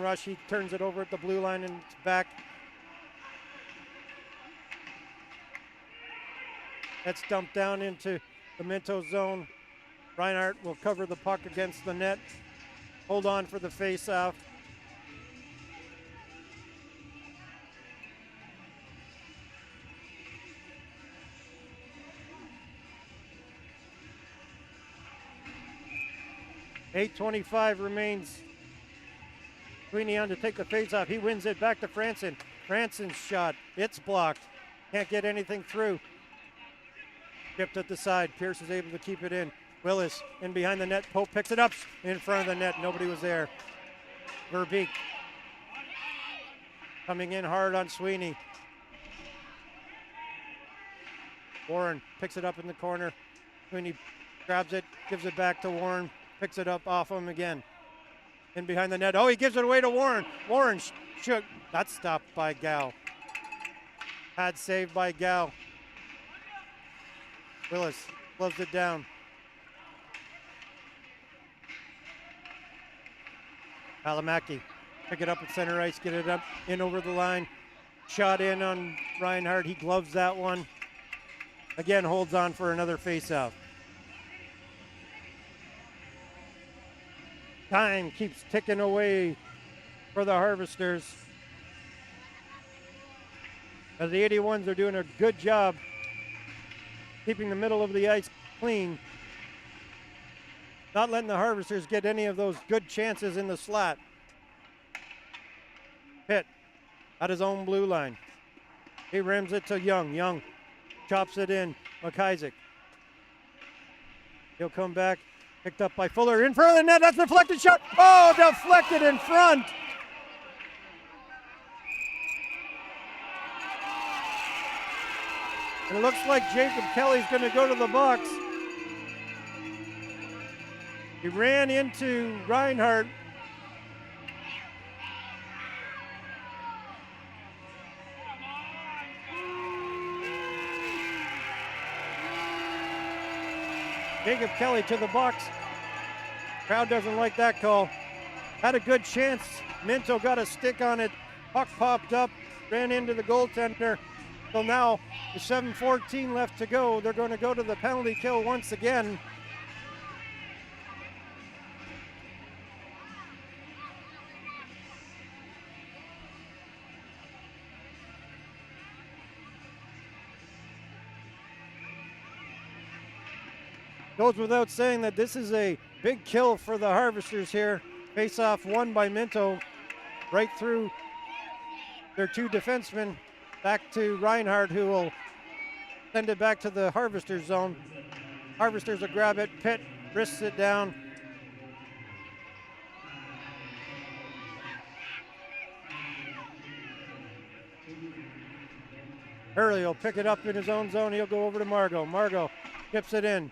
rush, he turns it over at the blue line and it's back. That's dumped down into the Minto zone. Reinhardt will cover the puck against the net. Hold on for the face-off. 8:25 remains. Sweeney on to take the face off. He wins it back to Franson. Franson's shot. It's blocked. Can't get anything through. Tipped at the side. Pierce is able to keep it in. Willis in behind the net. Pope picks it up in front of the net. Nobody was there. Verbeek coming in hard on Sweeney. Warren picks it up in the corner. Sweeney grabs it, gives it back to Warren, picks it up off him again. In behind the net. Oh, he gives it away to Warren. Warren shook. That's stopped by Gow. Pad saved by Gow. Willis gloves it down. Alamaki pick it up at center ice, get it up in over the line. Shot in on Reinhardt. He gloves that one. Again, holds on for another faceoff. Time keeps ticking away for the Harvesters. As the 81s are doing a good job keeping the middle of the ice clean. Not letting the Harvesters get any of those good chances in the slot. Pitt at his own blue line. He rims it to Young. Young chops it in. McIsaac. He'll come back. Picked up by Fuller in front of the net. That's a deflected shot. Oh, deflected in front. And it looks like Jacob Kelly's going to go to the box. He ran into Reinhardt. Jacob Kelly to the box. Crowd doesn't like that call. Had a good chance. Minto got a stick on it. Puck popped up, ran into the goaltender. So now, with 7:14 left to go, they're going to go to the penalty kill once again. Goes without saying that this is a big kill for the Harvesters here. Face-off won by Minto right through their two defensemen. Back to Reinhardt, who will send it back to the Harvesters zone. Harvesters will grab it. Pitt wrists it down. Hurley will pick it up in his own zone. He'll go over to Margot. Margot tips it in.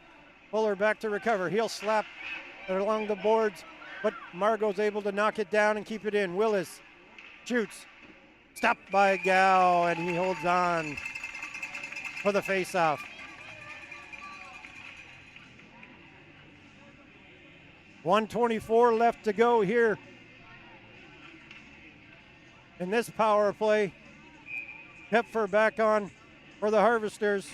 Fuller back to recover. He'll slap it along the boards, but Margot's able to knock it down and keep it in. Willis shoots. Stopped by Gow, and he holds on for the faceoff. .124 left to go here in this power play. Hepfer back on for the Harvesters.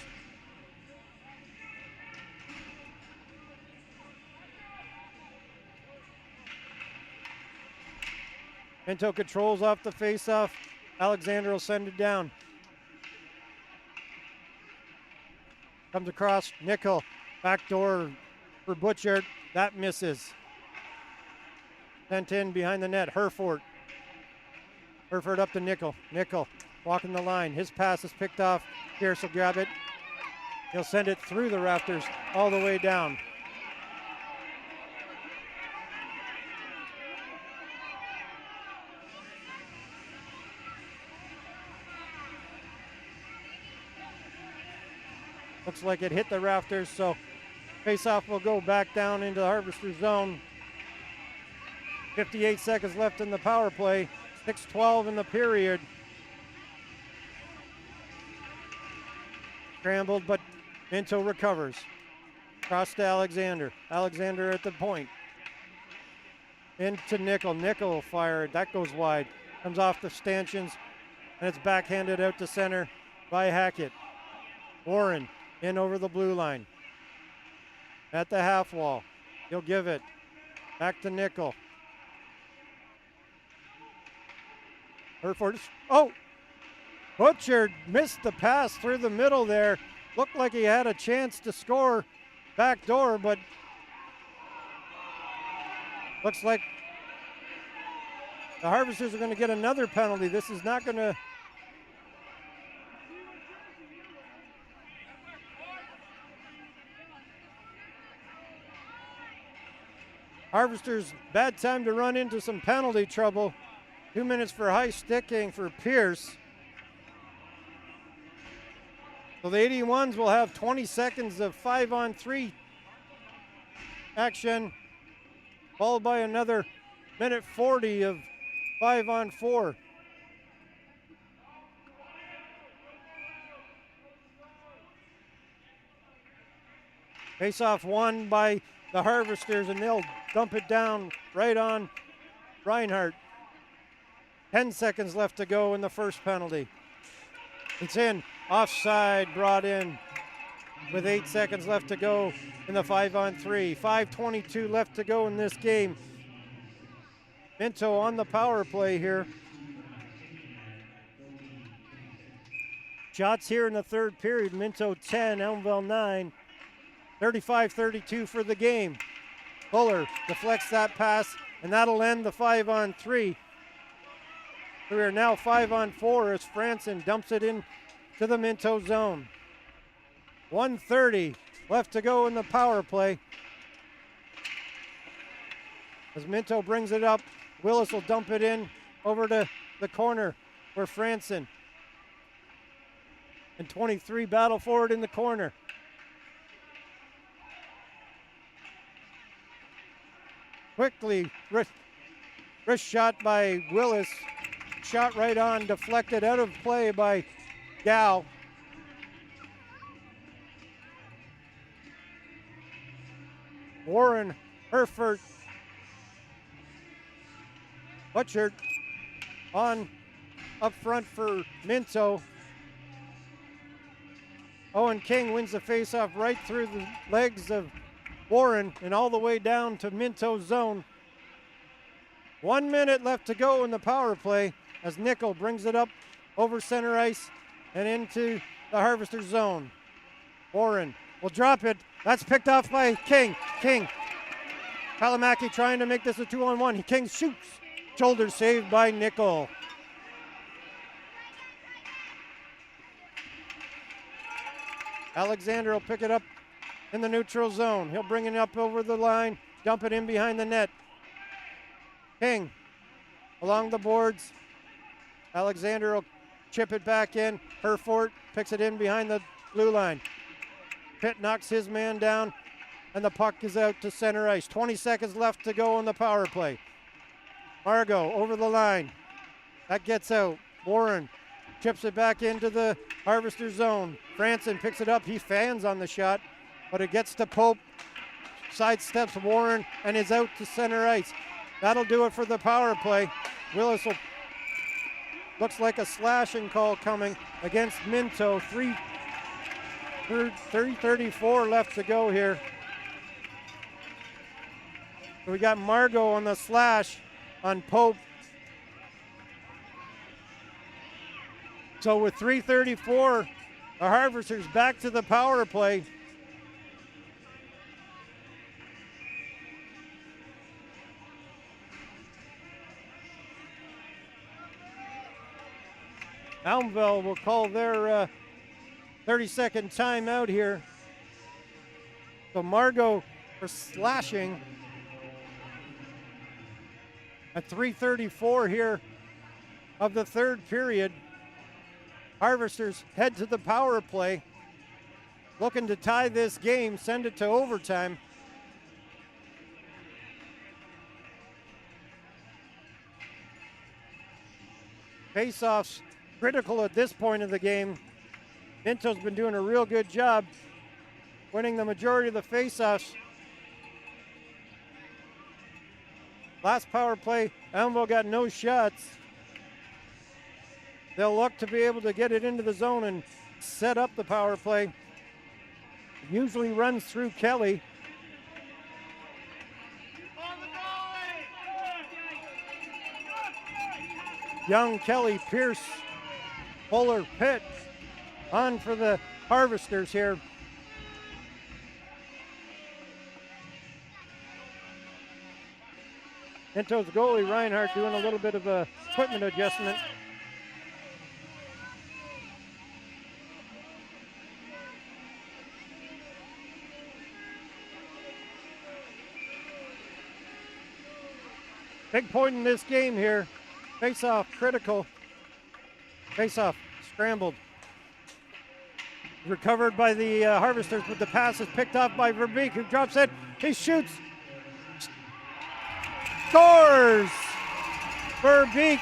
Minto controls off the faceoff. Alexander will send it down. Comes across, Nickel, backdoor for Butchert. That misses. Sent in behind the net, Herford. Herford up to Nickel. Nickel walking the line. His pass is picked off. Pierce will grab it. He'll send it through the rafters all the way down. Looks like it hit the rafters, so faceoff will go back down into the Harvester zone. 58 seconds left in the power play. 6:12 in the period. Scrambled, but Minto recovers. Cross to Alexander. Alexander at the point. Into Nickel. Nickel fired. That goes wide. Comes off the stanchions, and it's backhanded out to center by Hackett. Warren in over the blue line. At the half wall. He'll give it. Back to Nickel. Herford. Oh! Butcher missed the pass through the middle there. Looked like he had a chance to score back door, but Looks like the Harvesters are going to get another penalty. This is not going to. Harvesters, bad time to run into some penalty trouble. 2 minutes for high sticking for Pierce. So the 81s will have 20 seconds of 5-on-3 action, followed by another minute 40 of 5-on-4. Face-off won by the Harvesters, and they'll dump it down right on Reinhardt. 10 seconds left to go in the first penalty. It's in. Offside brought in with 8 seconds left to go in the 5-on-3. 5:22 left to go in this game. Minto on the power play here. Shots here in the third period. Minto 10, Elmville 9. 35-32 for the game. Fuller deflects that pass, and that'll end the 5-on-3. We are now 5-on-4 as Franson dumps it in to the Minto zone. 1:30 left to go in the power play. As Minto brings it up, Willis will dump it in over to the corner for Franson. And 23 battle forward in the corner. Quickly, wrist shot by Willis. Shot right on, deflected out of play by Gow. Warren, Herford, Butchert on up front for Minto. Owen King wins the faceoff right through the legs of Warren and all the way down to Minto's zone. 1 minute left to go in the power play as Nickel brings it up over center ice and into the Harvester zone. Warren will drop it. That's picked off by King. Kalamaki trying to make this a 2-on-1. King shoots. Shoulder saved by Nickel. Alexander will pick it up in the neutral zone. He'll bring it up over the line, dump it in behind the net. King along the boards. Alexander will chip it back in. Herford picks it in behind the blue line. Pitt knocks his man down, and the puck is out to center ice. 20 seconds left to go on the power play. Margot over the line. That gets out. Warren chips it back into the Harvester zone. Franson picks it up. He fans on the shot, but it gets to Pope. Sidesteps Warren and is out to center ice. That'll do it for the power play. Willis will, looks like a slashing call coming against Minto. 3:34 left to go here. So we got Margot on the slash on Pope. So with 3:34, the Harvesters back to the power play. Elmville will call their 30-second timeout here. So Margot for slashing at 3:34 here of the third period. Harvesters head to the power play, looking to tie this game, send it to overtime. Faceoffs critical at this point of the game. Minto's been doing a real good job winning the majority of the faceoffs. Last power play, Elmville got no shots. They'll look to be able to get it into the zone and set up the power play. Usually runs through Kelly. Young, Kelly, Pierce, Fuller, Pitt on for the Harvesters here. Minto's goalie, Reinhardt, doing a little bit of a equipment adjustment. Big point in this game here. Face-off, critical. Face-off, scrambled. Recovered by the Harvesters, but the pass is picked off by Verbeek, who drops it. He shoots. Scores! Verbeek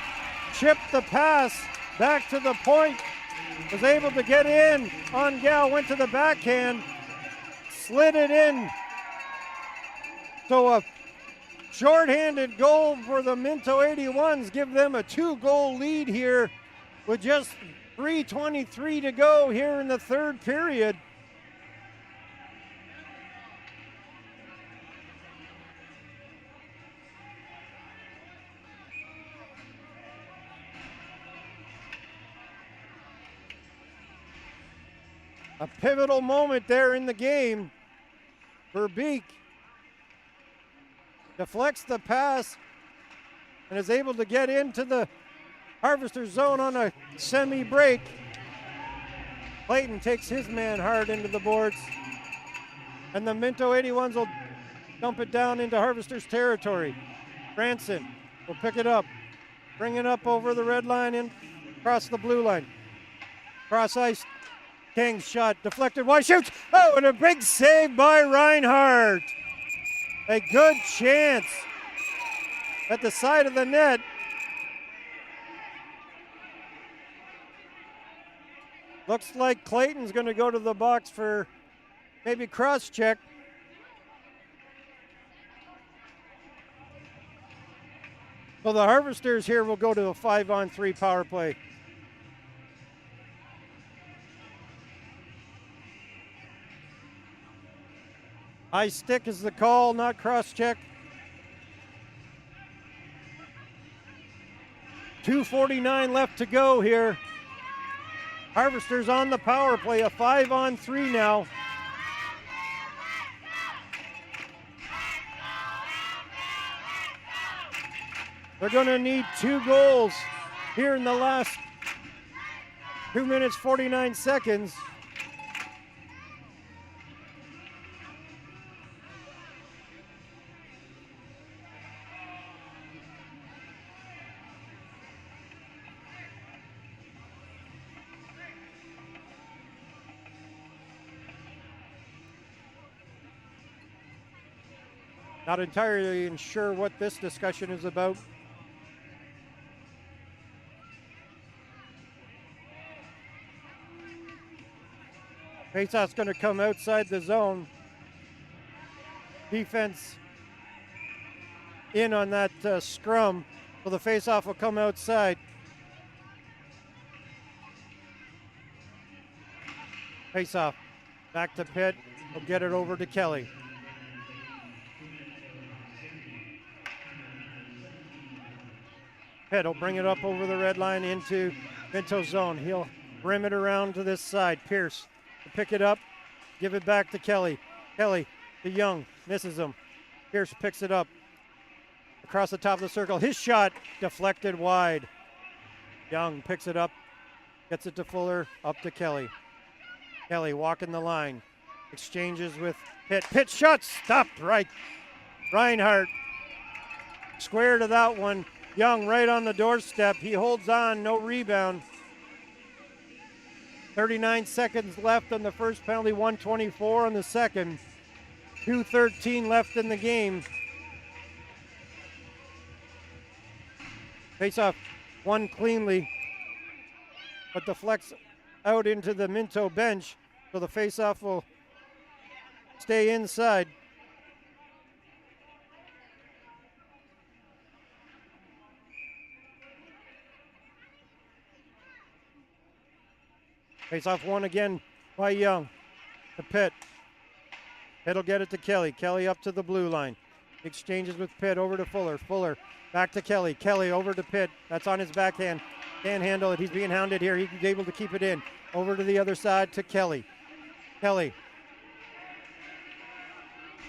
chipped the pass back to the point. Was able to get in. On Gal went to the backhand. Slid it in. So a shorthanded goal for the Minto 81s. Give them a 2-goal lead here with just 3:23 to go here in the third period. A pivotal moment there in the game. Verbeek deflects the pass and is able to get into the Harvester zone on a semi-break. Clayton takes his man hard into the boards. And the Minto 81s will dump it down into Harvester's territory. Branson will pick it up, bring it up over the red line and across the blue line. Cross ice, King's shot deflected, wide shoots. Oh, and a big save by Reinhardt. A good chance at the side of the net. Looks like Clayton's going to go to the box for maybe cross check. So the Harvesters here will go to a 5-on-3 power play. High stick is the call, not cross check. 2:49 left to go here. Harvesters on the power play, a 5-on-3 now. They're going to need 2 goals here in the last 2 minutes, 49 seconds. Not entirely sure what this discussion is about. Faceoff's going to come outside the zone. Defense in on that scrum, so the faceoff will come outside. Faceoff back to Pitt. We'll get it over to Kelly. Pitt will bring it up over the red line into Minto's zone. He'll rim it around to this side. Pierce to pick it up, give it back to Kelly. Kelly to Young, misses him. Pierce picks it up across the top of the circle. His shot deflected wide. Young picks it up, gets it to Fuller, up to Kelly. Kelly walking the line, exchanges with Pitt. Pitt shot stopped right. Reinhardt square to that one. Young right on the doorstep. He holds on, no rebound. 39 seconds left on the first penalty, 1:24 on the second. 2:13 left in the game. Face-off won cleanly, but deflects out into the Minto bench, so the face-off will stay inside. Face-off won again by Young. To Pitt. Pitt will get it to Kelly. Kelly up to the blue line. Exchanges with Pitt over to Fuller. Fuller back to Kelly. Kelly over to Pitt. That's on his backhand. Can't handle it. He's being hounded here. He's able to keep it in. Over to the other side to Kelly. Kelly.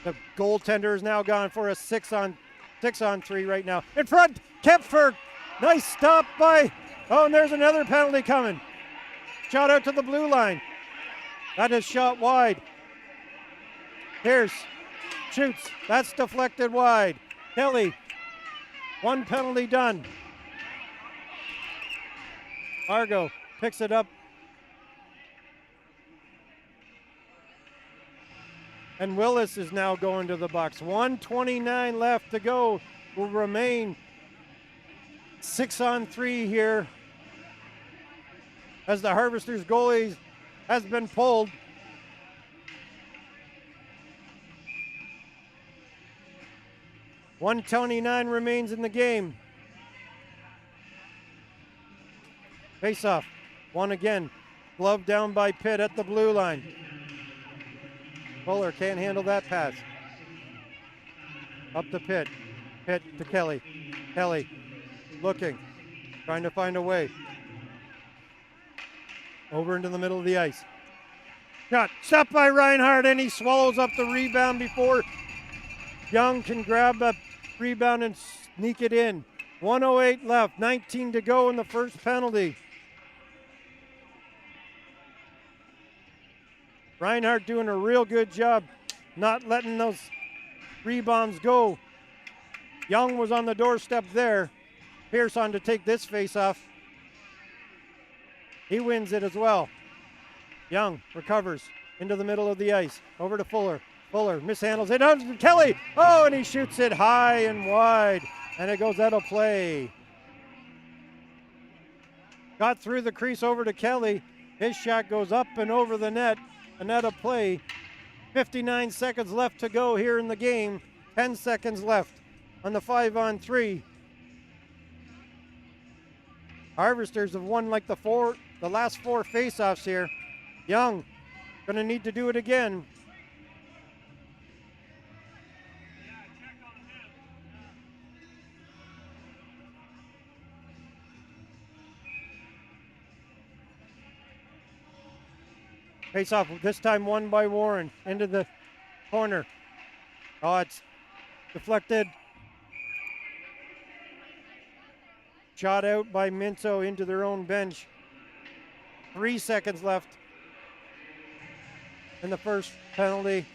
The goaltender is now gone for a 6-on-3 6-on-3 right now. In front, Kempfer. Nice stop by. Oh, and there's another penalty coming. Shot out to the blue line. That is shot wide. Pierce shoots. That's deflected wide. Kelly, one penalty done. Argo picks it up. And Willis is now going to the box. 1:29 left to go. Will remain 6-on-3 here as the Harvesters goalie has been pulled. $1:29 remains in the game. Face-off, one again. Glove down by Pitt at the blue line. Fuller can't handle that pass. Up to Pitt. Pitt to Kelly. Kelly looking, trying to find a way. Over into the middle of the ice. Shot, stopped by Reinhardt, and he swallows up the rebound before Young can grab the rebound and sneak it in. 1:08 left, 19 to go in the first penalty. Reinhardt doing a real good job not letting those rebounds go. Young was on the doorstep there. Pierce on to take this face-off. He wins it as well. Young recovers into the middle of the ice. Over to Fuller. Fuller mishandles it. Down to Kelly. Oh, and he shoots it high and wide. And it goes out of play. Got through the crease over to Kelly. His shot goes up and over the net. And out of play. 59 seconds left to go here in the game. 10 seconds left on the 5-on-3. Harvesters have won like the last four faceoffs here. Young gonna need to do it again. Face-off, this time won by Warren, into the corner. Oh, it's deflected. Shot out by Minto into their own bench. 3 seconds left in the first penalty.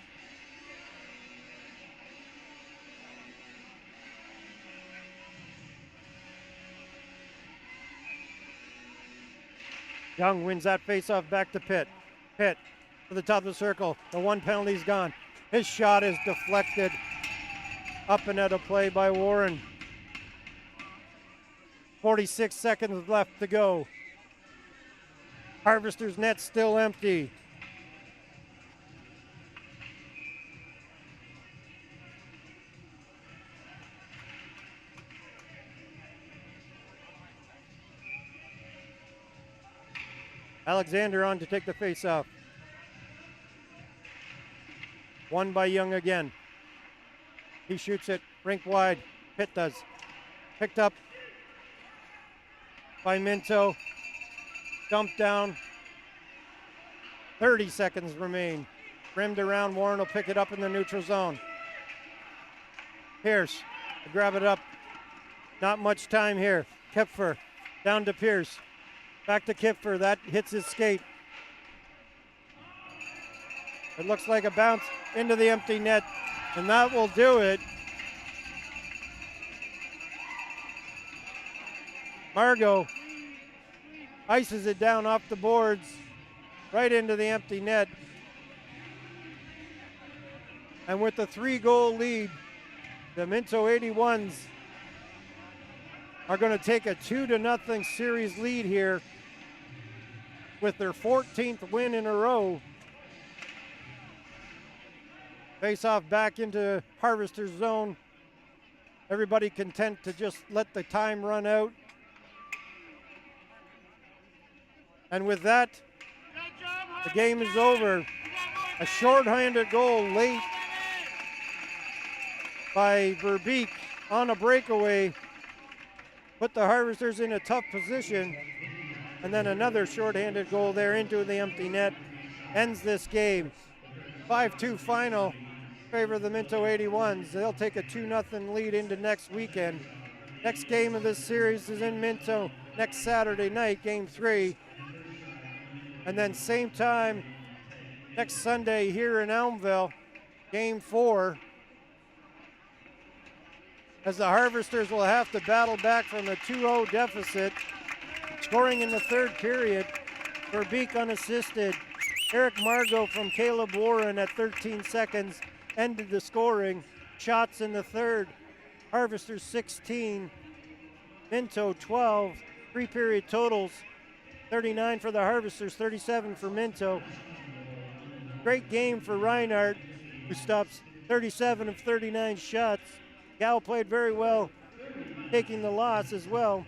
Young wins that face-off back to Pitt. Pitt to the top of the circle. The one penalty's gone. His shot is deflected up and out of play by Warren. 46 seconds left to go. Harvester's net still empty. Alexander on to take the face-off. Won by Young again. He shoots it rink wide. Pitt does. Picked up by Minto. Dumped down. 30 seconds remain. Rimmed around. Warren will pick it up in the neutral zone. Pierce will grab it up. Not much time here. Kipfer down to Pierce. Back to Kipfer. That hits his skate. It looks like a bounce into the empty net, and that will do it. Margot ices it down off the boards, right into the empty net. And with the 3-goal lead, the Minto 81s are going to take a 2-0 series lead here with their 14th win in a row. Face off back into Harvester's zone. Everybody content to just let the time run out. And with that, the game is over. A short-handed goal late by Verbeek on a breakaway put the Harvesters in a tough position. And then another short-handed goal there into the empty net ends this game. 5-2 final. favor of the Minto 81s. They'll take a 2-0 lead into next weekend. Next game of this series is in Minto next Saturday night, game 3. And then same time next Sunday here in Elmville, game 4. As the Harvesters will have to battle back from a 2-0 deficit. Scoring in the third period for Beak unassisted. Eric Margot from Caleb Warren at 13 seconds ended the scoring. Shots in the third. Harvesters 16, Minto 12. 3-period totals, 39 for the Harvesters, 37 for Minto. Great game for Reinhardt, who stops 37 of 39 shots. Gal played very well, taking the loss as well.